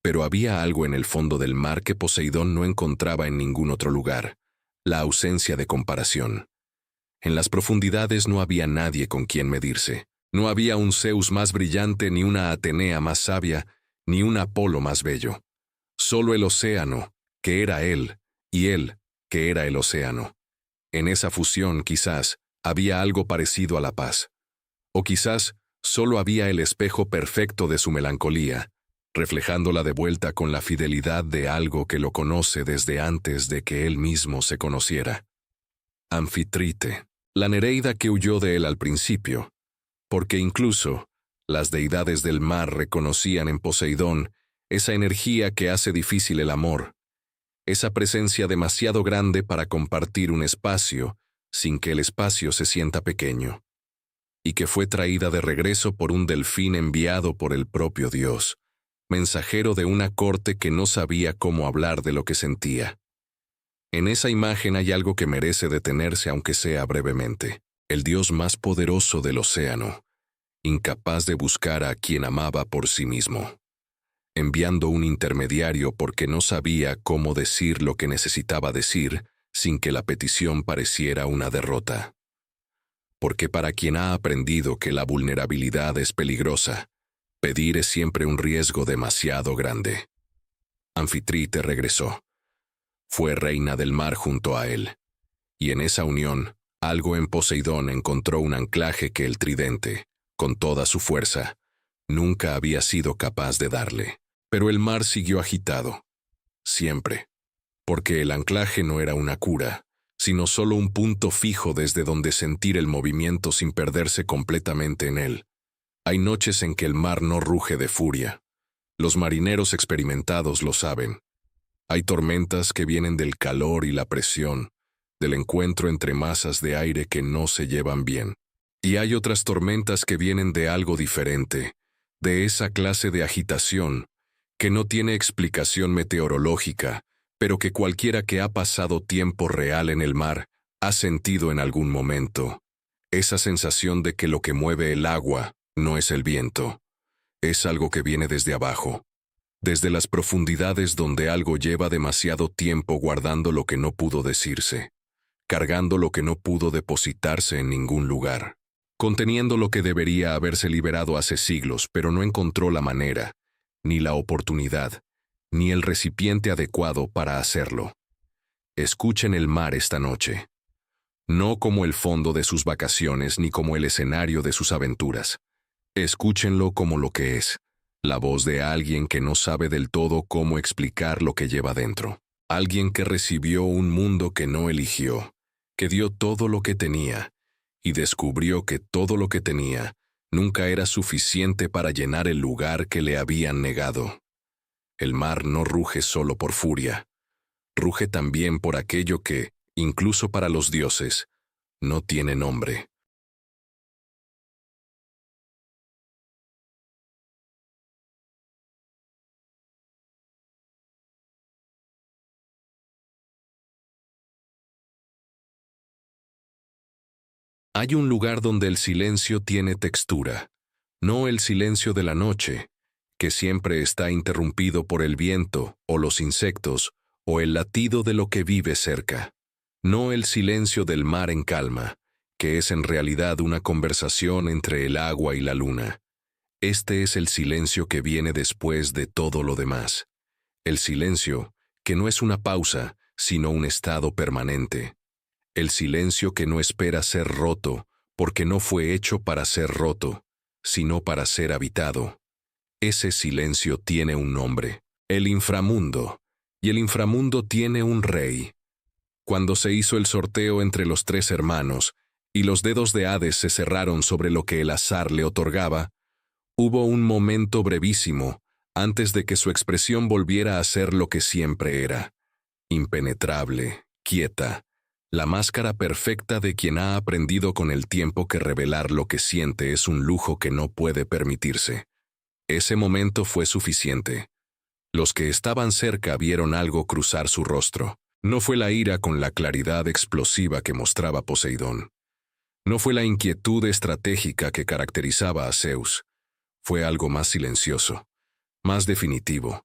[SPEAKER 2] Pero había algo en el fondo del mar que Poseidón no encontraba en ningún otro lugar: la ausencia de comparación. En las profundidades no había nadie con quien medirse. No había un Zeus más brillante, ni una Atenea más sabia, ni un Apolo más bello. Solo el océano, que era él, y él, que era el océano. En esa fusión, quizás, había algo parecido a la paz. O quizás, solo había el espejo perfecto de su melancolía, reflejándola de vuelta con la fidelidad de algo que lo conoce desde antes de que él mismo se conociera. Anfitrite, la Nereida que huyó de él al principio, porque incluso las deidades del mar reconocían en Poseidón esa energía que hace difícil el amor, esa presencia demasiado grande para compartir un espacio sin que el espacio se sienta pequeño, y que fue traída de regreso por un delfín enviado por el propio Dios, mensajero de una corte que no sabía cómo hablar de lo que sentía. En esa imagen hay algo que merece detenerse aunque sea brevemente. El Dios más poderoso del océano, incapaz de buscar a quien amaba por sí mismo, enviando un intermediario porque no sabía cómo decir lo que necesitaba decir sin que la petición pareciera una derrota. Porque para quien ha aprendido que la vulnerabilidad es peligrosa, pedir es siempre un riesgo demasiado grande. Anfitrite regresó. Fue reina del mar junto a él, y en esa unión, algo en Poseidón encontró un anclaje que el tridente, con toda su fuerza, nunca había sido capaz de darle. Pero el mar siguió agitado, siempre, porque el anclaje no era una cura, sino solo un punto fijo desde donde sentir el movimiento sin perderse completamente en él. Hay noches en que el mar no ruge de furia. Los marineros experimentados lo saben. Hay tormentas que vienen del calor y la presión, del encuentro entre masas de aire que no se llevan bien. Y hay otras tormentas que vienen de algo diferente, de esa clase de agitación, que no tiene explicación meteorológica, pero que cualquiera que ha pasado tiempo real en el mar ha sentido en algún momento. Esa sensación de que lo que mueve el agua no es el viento, es algo que viene desde abajo, desde las profundidades donde algo lleva demasiado tiempo guardando lo que no pudo decirse, cargando lo que no pudo depositarse en ningún lugar, conteniendo lo que debería haberse liberado hace siglos, pero no encontró la manera, ni la oportunidad, ni el recipiente adecuado para hacerlo. Escuchen el mar esta noche, no como el fondo de sus vacaciones ni como el escenario de sus aventuras. Escúchenlo como lo que es, la voz de alguien que no sabe del todo cómo explicar lo que lleva dentro. Alguien que recibió un mundo que no eligió, que dio todo lo que tenía, y descubrió que todo lo que tenía nunca era suficiente para llenar el lugar que le habían negado. El mar no ruge solo por furia, ruge también por aquello que, incluso para los dioses, no tiene nombre. Hay un lugar donde el silencio tiene textura, no el silencio de la noche, que siempre está interrumpido por el viento, o los insectos, o el latido de lo que vive cerca. No el silencio del mar en calma, que es en realidad una conversación entre el agua y la luna. Este es el silencio que viene después de todo lo demás. El silencio, que no es una pausa, sino un estado permanente. El silencio que no espera ser roto, porque no fue hecho para ser roto, sino para ser habitado. Ese silencio tiene un nombre, el inframundo, y el inframundo tiene un rey. Cuando se hizo el sorteo entre los 3 hermanos, y los dedos de Hades se cerraron sobre lo que el azar le otorgaba, hubo un momento brevísimo, antes de que su expresión volviera a ser lo que siempre era, impenetrable, quieta, La máscara perfecta de quien ha aprendido con el tiempo que revelar lo que siente es un lujo que no puede permitirse. Ese momento fue suficiente. Los que estaban cerca vieron algo cruzar su rostro. No fue la ira con la claridad explosiva que mostraba Poseidón. No fue la inquietud estratégica que caracterizaba a Zeus. Fue algo más silencioso, más definitivo.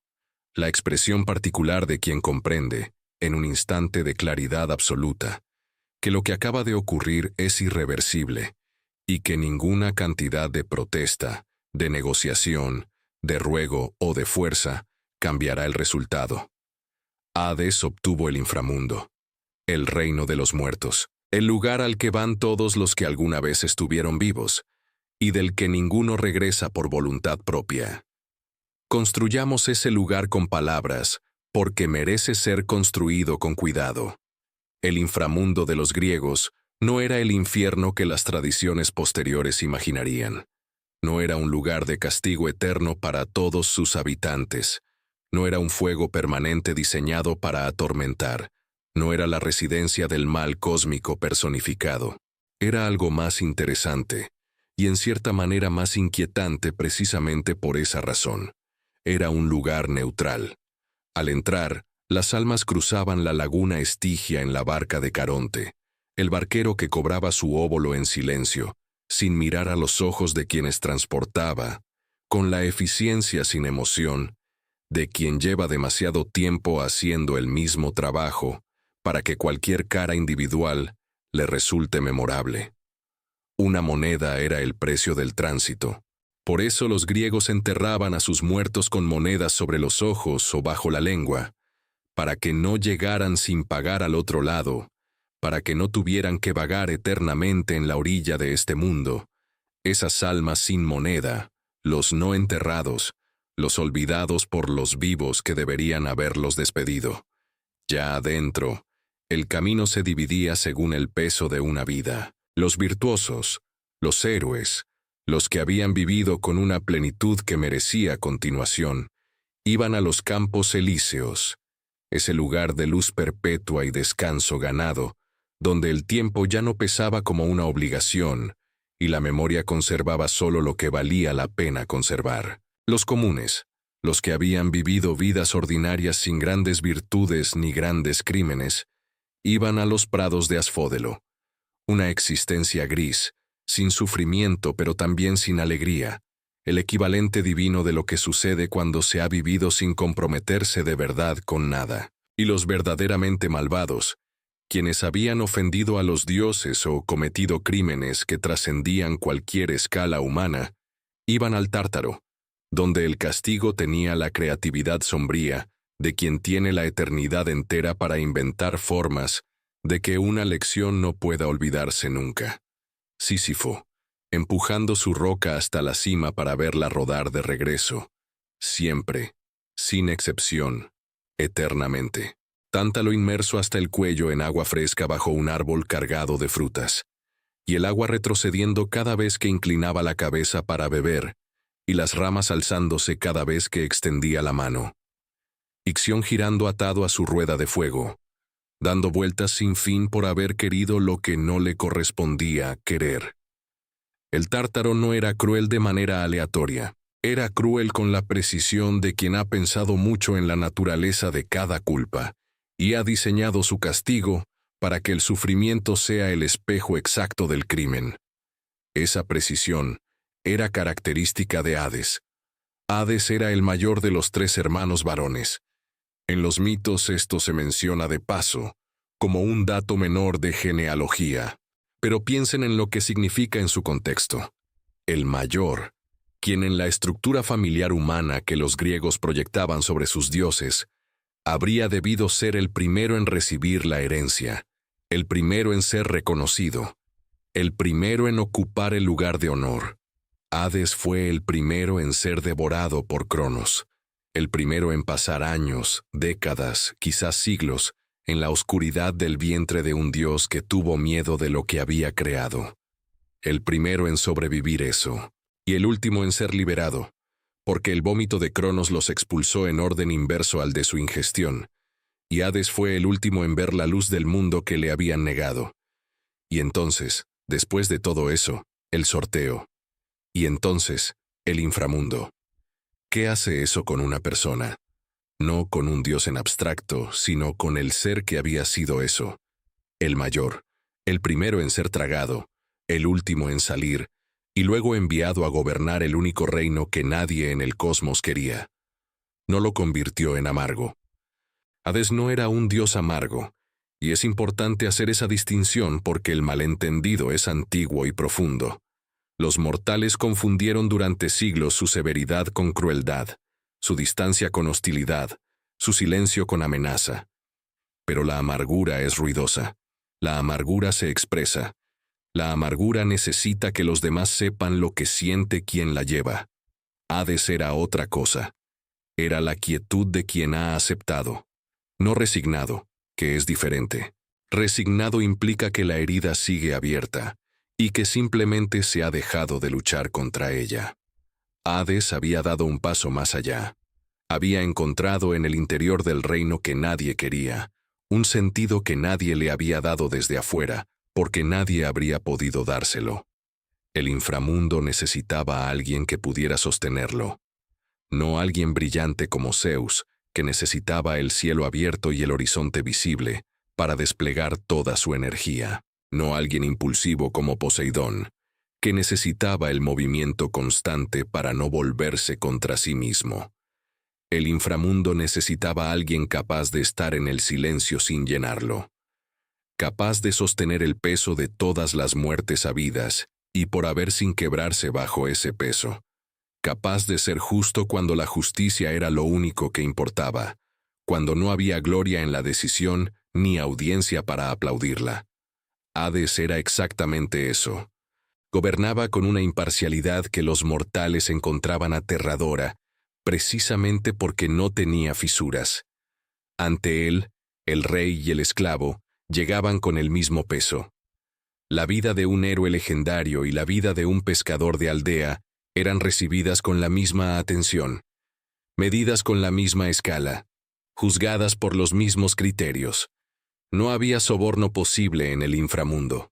[SPEAKER 2] La expresión particular de quien comprende, en un instante de claridad absoluta, que lo que acaba de ocurrir es irreversible y que ninguna cantidad de protesta, de negociación, de ruego o de fuerza cambiará el resultado. Hades obtuvo el inframundo, el reino de los muertos, el lugar al que van todos los que alguna vez estuvieron vivos, y del que ninguno regresa por voluntad propia. Construyamos ese lugar con palabras, porque merece ser construido con cuidado. El inframundo de los griegos no era el infierno que las tradiciones posteriores imaginarían. No era un lugar de castigo eterno para todos sus habitantes. No era un fuego permanente diseñado para atormentar. No era la residencia del mal cósmico personificado. Era algo más interesante, y en cierta manera más inquietante precisamente por esa razón. Era un lugar neutral. Al entrar, las almas cruzaban la laguna Estigia en la barca de Caronte, el barquero que cobraba su óbolo en silencio, sin mirar a los ojos de quienes transportaba, con la eficiencia sin emoción, de quien lleva demasiado tiempo haciendo el mismo trabajo para que cualquier cara individual le resulte memorable. Una moneda era el precio del tránsito. Por eso los griegos enterraban a sus muertos con monedas sobre los ojos o bajo la lengua, para que no llegaran sin pagar al otro lado, para que no tuvieran que vagar eternamente en la orilla de este mundo. Esas almas sin moneda, los no enterrados, los olvidados por los vivos que deberían haberlos despedido. Ya adentro, el camino se dividía según el peso de una vida. Los virtuosos, los héroes, los que habían vivido con una plenitud que merecía continuación, iban a los campos elíseos, ese lugar de luz perpetua y descanso ganado, donde el tiempo ya no pesaba como una obligación y la memoria conservaba solo lo que valía la pena conservar. Los comunes, los que habían vivido vidas ordinarias sin grandes virtudes ni grandes crímenes, iban a los prados de Asfódelo, una existencia gris, sin sufrimiento pero también sin alegría, el equivalente divino de lo que sucede cuando se ha vivido sin comprometerse de verdad con nada. Y los verdaderamente malvados, quienes habían ofendido a los dioses o cometido crímenes que trascendían cualquier escala humana, iban al Tártaro, donde el castigo tenía la creatividad sombría de quien tiene la eternidad entera para inventar formas de que una lección no pueda olvidarse nunca. Sísifo, empujando su roca hasta la cima para verla rodar de regreso, siempre, sin excepción, eternamente. Tántalo inmerso hasta el cuello en agua fresca bajo un árbol cargado de frutas, y el agua retrocediendo cada vez que inclinaba la cabeza para beber, y las ramas alzándose cada vez que extendía la mano. Ixión girando atado a su rueda de fuego, dando vueltas sin fin por haber querido lo que no le correspondía querer. El Tártaro no era cruel de manera aleatoria, era cruel con la precisión de quien ha pensado mucho en la naturaleza de cada culpa, y ha diseñado su castigo para que el sufrimiento sea el espejo exacto del crimen. Esa precisión era característica de Hades. Hades era el mayor de los 3 hermanos varones. En los mitos esto se menciona de paso, como un dato menor de genealogía, pero piensen en lo que significa en su contexto. El mayor, quien en la estructura familiar humana que los griegos proyectaban sobre sus dioses, habría debido ser el primero en recibir la herencia, el primero en ser reconocido, el primero en ocupar el lugar de honor. Hades fue el primero en ser devorado por Cronos, el primero en pasar años, décadas, quizás siglos, en la oscuridad del vientre de un dios que tuvo miedo de lo que había creado. El primero en sobrevivir eso, y el último en ser liberado, porque el vómito de Cronos los expulsó en orden inverso al de su ingestión, y Hades fue el último en ver la luz del mundo que le habían negado. Y entonces, después de todo eso, el sorteo. Y entonces, el inframundo. ¿Qué hace eso con una persona? No con un dios en abstracto, sino con el ser que había sido eso. El mayor, el primero en ser tragado, el último en salir, y luego enviado a gobernar el único reino que nadie en el cosmos quería. No lo convirtió en amargo. Hades no era un dios amargo, y es importante hacer esa distinción porque el malentendido es antiguo y profundo. Los mortales confundieron durante siglos su severidad con crueldad, su distancia con hostilidad, su silencio con amenaza. Pero la amargura es ruidosa. La amargura se expresa. La amargura necesita que los demás sepan lo que siente quien la lleva. Hades era otra cosa. Era la quietud de quien ha aceptado. No resignado, que es diferente. Resignado implica que la herida sigue abierta y que simplemente se ha dejado de luchar contra ella. Hades había dado un paso más allá. Había encontrado en el interior del reino que nadie quería, un sentido que nadie le había dado desde afuera, porque nadie habría podido dárselo. El inframundo necesitaba a alguien que pudiera sostenerlo. No alguien brillante como Zeus, que necesitaba el cielo abierto y el horizonte visible para desplegar toda su energía. No alguien impulsivo como Poseidón, que necesitaba el movimiento constante para no volverse contra sí mismo. El inframundo necesitaba a alguien capaz de estar en el silencio sin llenarlo, capaz de sostener el peso de todas las muertes habidas y por haber sin quebrarse bajo ese peso, capaz de ser justo cuando la justicia era lo único que importaba, cuando no había gloria en la decisión ni audiencia para aplaudirla. Hades era exactamente eso. Gobernaba con una imparcialidad que los mortales encontraban aterradora, precisamente porque no tenía fisuras. Ante él, el rey y el esclavo llegaban con el mismo peso. La vida de un héroe legendario y la vida de un pescador de aldea eran recibidas con la misma atención, medidas con la misma escala, juzgadas por los mismos criterios. No había soborno posible en el inframundo.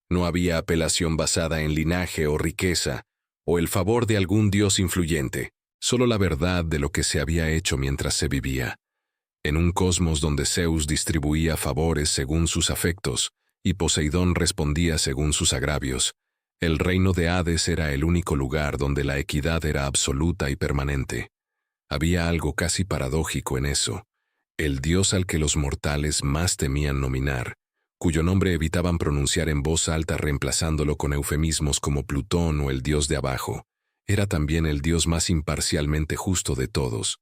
[SPEAKER 2] No había apelación basada en linaje o riqueza, o el favor de algún dios influyente, solo la verdad de lo que se había hecho mientras se vivía. En un cosmos donde Zeus distribuía favores según sus afectos y Poseidón respondía según sus agravios, el reino de Hades era el único lugar donde la equidad era absoluta y permanente. Había algo casi paradójico en eso. El dios al que los mortales más temían nominar, cuyo nombre evitaban pronunciar en voz alta reemplazándolo con eufemismos como Plutón o el dios de abajo, era también el dios más imparcialmente justo de todos,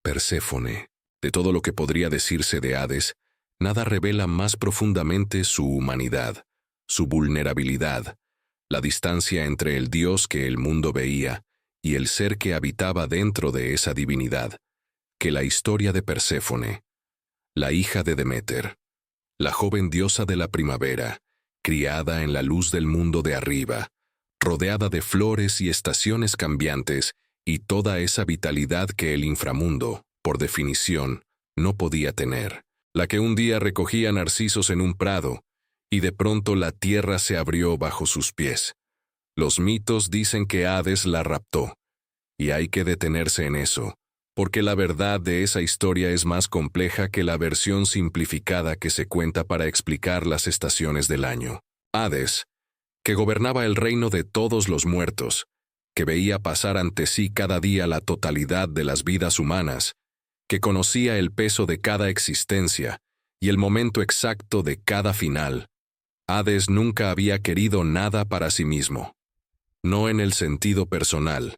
[SPEAKER 2] Perséfone. De todo lo que podría decirse de Hades, nada revela más profundamente su humanidad, su vulnerabilidad, la distancia entre el dios que el mundo veía y el ser que habitaba dentro de esa divinidad, que la historia de Perséfone, la hija de Deméter, la joven diosa de la primavera, criada en la luz del mundo de arriba, rodeada de flores y estaciones cambiantes y toda esa vitalidad que el inframundo, por definición, no podía tener, la que un día recogía narcisos en un prado, y de pronto la tierra se abrió bajo sus pies. Los mitos dicen que Hades la raptó, y hay que detenerse en eso, porque la verdad de esa historia es más compleja que la versión simplificada que se cuenta para explicar las estaciones del año. Hades, que gobernaba el reino de todos los muertos, que veía pasar ante sí cada día la totalidad de las vidas humanas, que conocía el peso de cada existencia y el momento exacto de cada final. Hades nunca había querido nada para sí mismo. No en el sentido personal,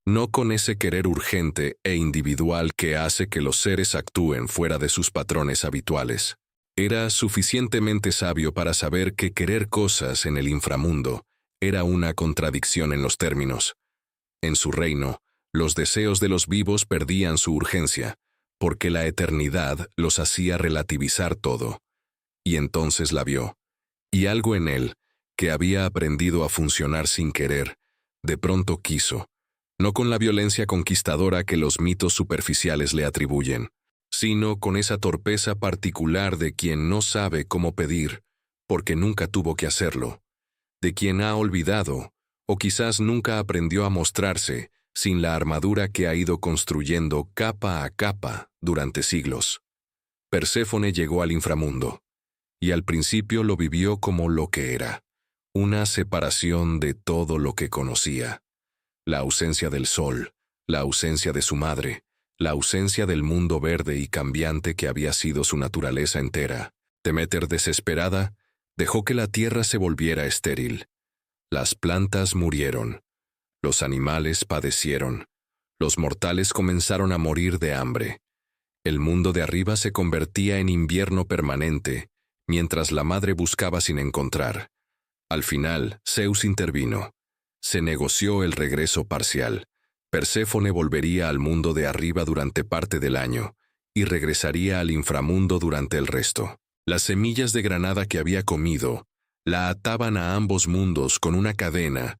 [SPEAKER 2] no con ese querer urgente e individual que hace que los seres actúen fuera de sus patrones habituales. Era suficientemente sabio para saber que querer cosas en el inframundo era una contradicción en los términos. En su reino, los deseos de los vivos perdían su urgencia, porque la eternidad los hacía relativizar todo. Y entonces la vio, y algo en él, que había aprendido a funcionar sin querer, de pronto quiso, no con la violencia conquistadora que los mitos superficiales le atribuyen, sino con esa torpeza particular de quien no sabe cómo pedir, porque nunca tuvo que hacerlo, de quien ha olvidado, o quizás nunca aprendió a mostrarse sin la armadura que ha ido construyendo capa a capa durante siglos. Perséfone llegó al inframundo, y al principio lo vivió como lo que era, una separación de todo lo que conocía. La ausencia del sol, la ausencia de su madre, la ausencia del mundo verde y cambiante que había sido su naturaleza entera. Deméter, desesperada, dejó que la tierra se volviera estéril. Las plantas murieron, los animales padecieron, los mortales comenzaron a morir de hambre. El mundo de arriba se convertía en invierno permanente, mientras la madre buscaba sin encontrar. Al final, Zeus intervino. Se negoció el regreso parcial. Perséfone volvería al mundo de arriba durante parte del año, y regresaría al inframundo durante el resto. Las semillas de granada que había comido la ataban a ambos mundos con una cadena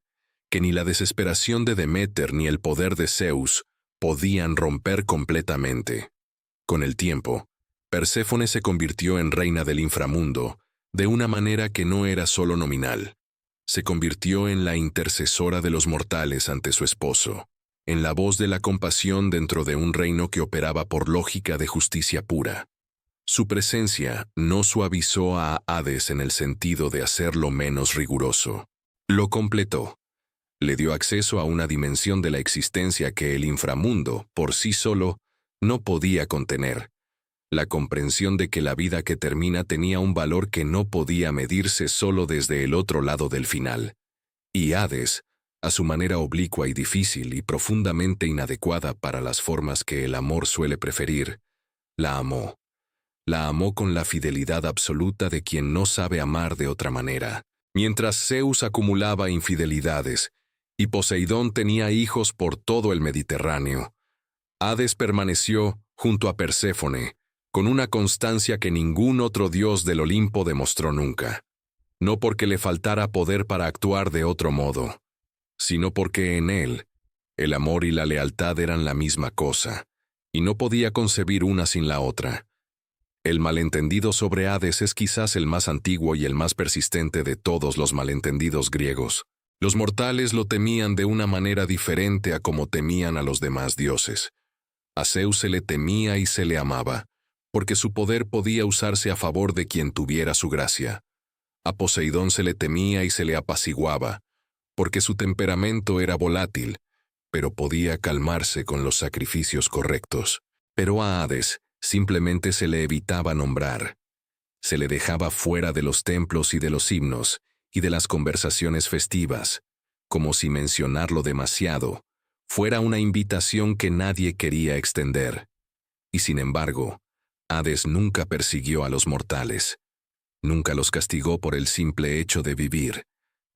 [SPEAKER 2] que ni la desesperación de Deméter ni el poder de Zeus podían romper completamente. Con el tiempo, Perséfone se convirtió en reina del inframundo de una manera que no era solo nominal. Se convirtió en la intercesora de los mortales ante su esposo, en la voz de la compasión dentro de un reino que operaba por lógica de justicia pura. Su presencia no suavizó a Hades en el sentido de hacerlo menos riguroso. Lo completó. Le dio acceso a una dimensión de la existencia que el inframundo, por sí solo, no podía contener. La comprensión de que la vida que termina tenía un valor que no podía medirse solo desde el otro lado del final. Y Hades, a su manera oblicua y difícil y profundamente inadecuada para las formas que el amor suele preferir, la amó. La amó con la fidelidad absoluta de quien no sabe amar de otra manera. Mientras Zeus acumulaba infidelidades y Poseidón tenía hijos por todo el Mediterráneo, Hades permaneció junto a Perséfone, con una constancia que ningún otro dios del Olimpo demostró nunca. No porque le faltara poder para actuar de otro modo, sino porque en él, el amor y la lealtad eran la misma cosa, y no podía concebir una sin la otra. El malentendido sobre Hades es quizás el más antiguo y el más persistente de todos los malentendidos griegos. Los mortales lo temían de una manera diferente a como temían a los demás dioses. A Zeus se le temía y se le amaba, porque su poder podía usarse a favor de quien tuviera su gracia. A Poseidón se le temía y se le apaciguaba, porque su temperamento era volátil, pero podía calmarse con los sacrificios correctos. Pero a Hades simplemente se le evitaba nombrar. Se le dejaba fuera de los templos y de los himnos y de las conversaciones festivas, como si mencionarlo demasiado fuera una invitación que nadie quería extender. Y sin embargo, Hades nunca persiguió a los mortales. Nunca los castigó por el simple hecho de vivir.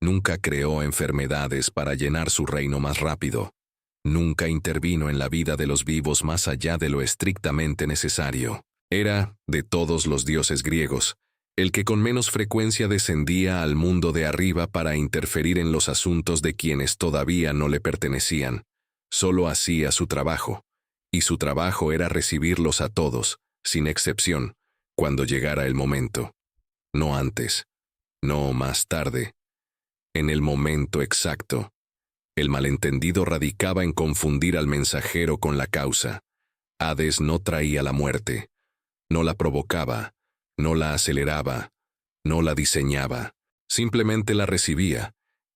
[SPEAKER 2] Nunca creó enfermedades para llenar su reino más rápido. Nunca intervino en la vida de los vivos más allá de lo estrictamente necesario. Era, de todos los dioses griegos, el que con menos frecuencia descendía al mundo de arriba para interferir en los asuntos de quienes todavía no le pertenecían. Solo hacía su trabajo, y su trabajo era recibirlos a todos, sin excepción, cuando llegara el momento. No antes, no más tarde. En el momento exacto. El malentendido radicaba en confundir al mensajero con la causa. Hades no traía la muerte, no la provocaba, no la aceleraba, no la diseñaba, simplemente la recibía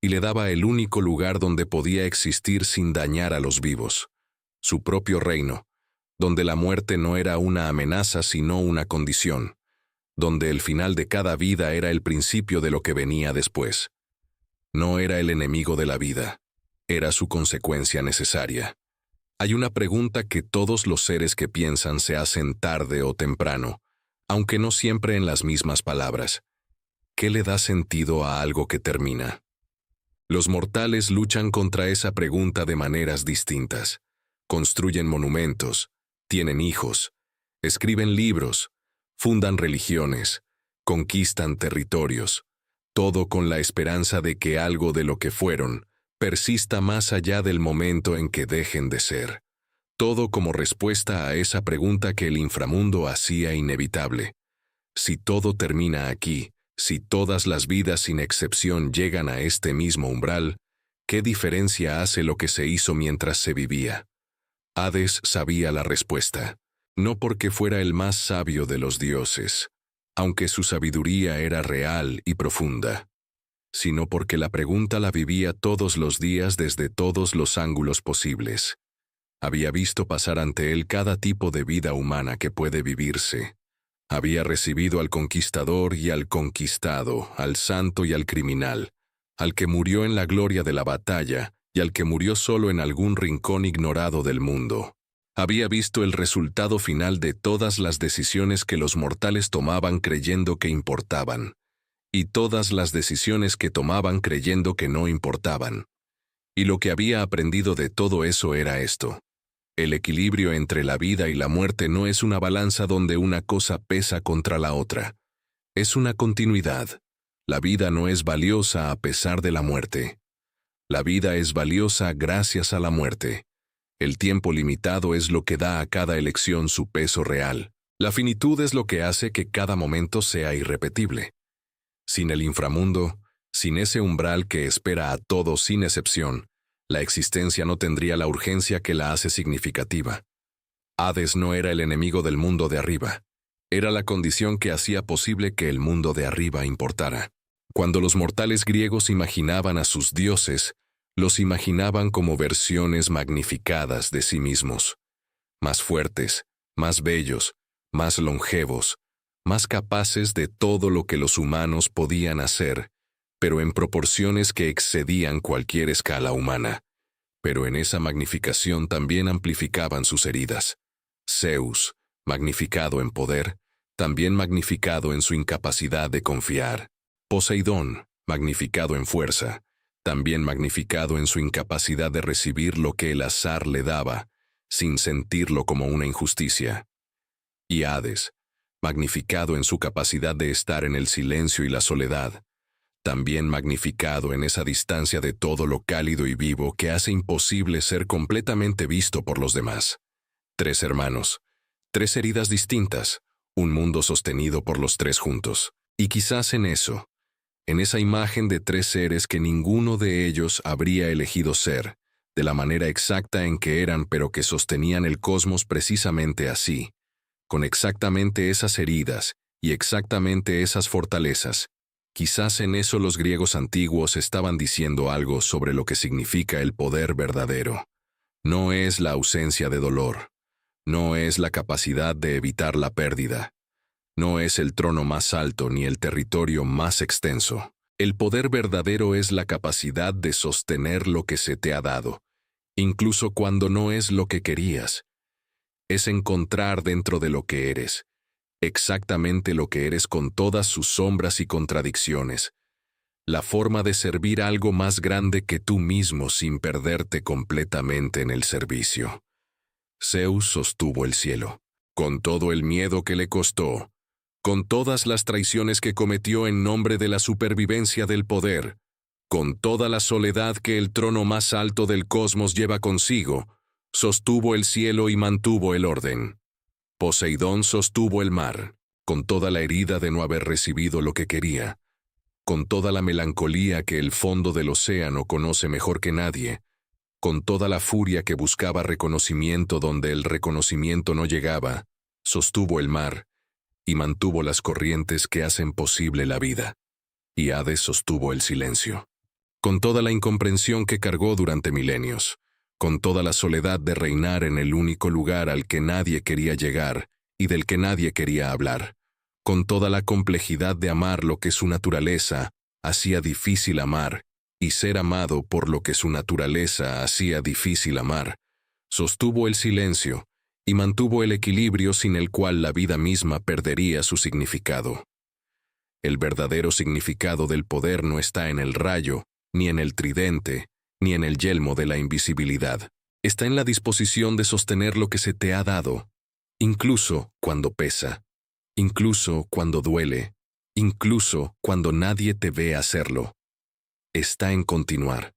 [SPEAKER 2] y le daba el único lugar donde podía existir sin dañar a los vivos, su propio reino, donde la muerte no era una amenaza sino una condición, donde el final de cada vida era el principio de lo que venía después. No era el enemigo de la vida, era su consecuencia necesaria. Hay una pregunta que todos los seres que piensan se hacen tarde o temprano, aunque no siempre en las mismas palabras. ¿Qué le da sentido a algo que termina? Los mortales luchan contra esa pregunta de maneras distintas. Construyen monumentos, tienen hijos, escriben libros, fundan religiones, conquistan territorios, todo con la esperanza de que algo de lo que fueron persista más allá del momento en que dejen de ser. todo como respuesta a esa pregunta que el inframundo hacía inevitable. Si todo termina aquí, si todas las vidas sin excepción llegan a este mismo umbral, ¿qué diferencia hace lo que se hizo mientras se vivía? Hades sabía la respuesta, no porque fuera el más sabio de los dioses, aunque su sabiduría era real y profunda, sino porque la pregunta la vivía todos los días desde todos los ángulos posibles. Había visto pasar ante él cada tipo de vida humana que puede vivirse. Había recibido al conquistador y al conquistado, al santo y al criminal, al que murió en la gloria de la batalla y al que murió solo en algún rincón ignorado del mundo. Había visto el resultado final de todas las decisiones que los mortales tomaban creyendo que importaban, y todas las decisiones que tomaban creyendo que no importaban. Y lo que había aprendido de todo eso era esto: el equilibrio entre la vida y la muerte no es una balanza donde una cosa pesa contra la otra. Es una continuidad. La vida no es valiosa a pesar de la muerte. La vida es valiosa gracias a la muerte. El tiempo limitado es lo que da a cada elección su peso real. La finitud es lo que hace que cada momento sea irrepetible. Sin el inframundo, sin ese umbral que espera a todos sin excepción, la existencia no tendría la urgencia que la hace significativa. Hades no era el enemigo del mundo de arriba. Era la condición que hacía posible que el mundo de arriba importara. Cuando los mortales griegos imaginaban a sus dioses, los imaginaban como versiones magnificadas de sí mismos, más fuertes, más bellos, más longevos, más capaces de todo lo que los humanos podían hacer, pero en proporciones que excedían cualquier escala humana. Pero en esa magnificación también amplificaban sus heridas. Zeus, magnificado en poder, también magnificado en su incapacidad de confiar. Poseidón, magnificado en fuerza, también magnificado en su incapacidad de recibir lo que el azar le daba, sin sentirlo como una injusticia. Y Hades, magnificado en su capacidad de estar en el silencio y la soledad, también magnificado en esa distancia de todo lo cálido y vivo que hace imposible ser completamente visto por los demás. 3 hermanos, 3 heridas distintas, un mundo sostenido por los 3 juntos. Y quizás en eso, en esa imagen de 3 seres que ninguno de ellos habría elegido ser, de la manera exacta en que eran pero que sostenían el cosmos precisamente así, con exactamente esas heridas y exactamente esas fortalezas. Quizás en eso los griegos antiguos estaban diciendo algo sobre lo que significa el poder verdadero. No es la ausencia de dolor. No es la capacidad de evitar la pérdida. No es el trono más alto ni el territorio más extenso. El poder verdadero es la capacidad de sostener lo que se te ha dado, incluso cuando no es lo que querías. Es encontrar dentro de lo que eres, exactamente lo que eres con todas sus sombras y contradicciones, la forma de servir a algo más grande que tú mismo sin perderte completamente en el servicio. Zeus sostuvo el cielo, con todo el miedo que le costó, con todas las traiciones que cometió en nombre de la supervivencia del poder, con toda la soledad que el trono más alto del cosmos lleva consigo, sostuvo el cielo y mantuvo el orden. Poseidón sostuvo el mar, con toda la herida de no haber recibido lo que quería, con toda la melancolía que el fondo del océano conoce mejor que nadie, con toda la furia que buscaba reconocimiento donde el reconocimiento no llegaba, sostuvo el mar y mantuvo las corrientes que hacen posible la vida. Y Hades sostuvo el silencio. Con toda la incomprensión que cargó durante milenios, con toda la soledad de reinar en el único lugar al que nadie quería llegar y del que nadie quería hablar, con toda la complejidad de amar lo que su naturaleza hacía difícil amar y ser amado por lo que su naturaleza hacía difícil amar, sostuvo el silencio y mantuvo el equilibrio sin el cual la vida misma perdería su significado. El verdadero significado del poder no está en el rayo, ni en el tridente, ni en el yelmo de la invisibilidad. Está en la disposición de sostener lo que se te ha dado, incluso cuando pesa, incluso cuando duele, incluso cuando nadie te ve hacerlo. Está en continuar.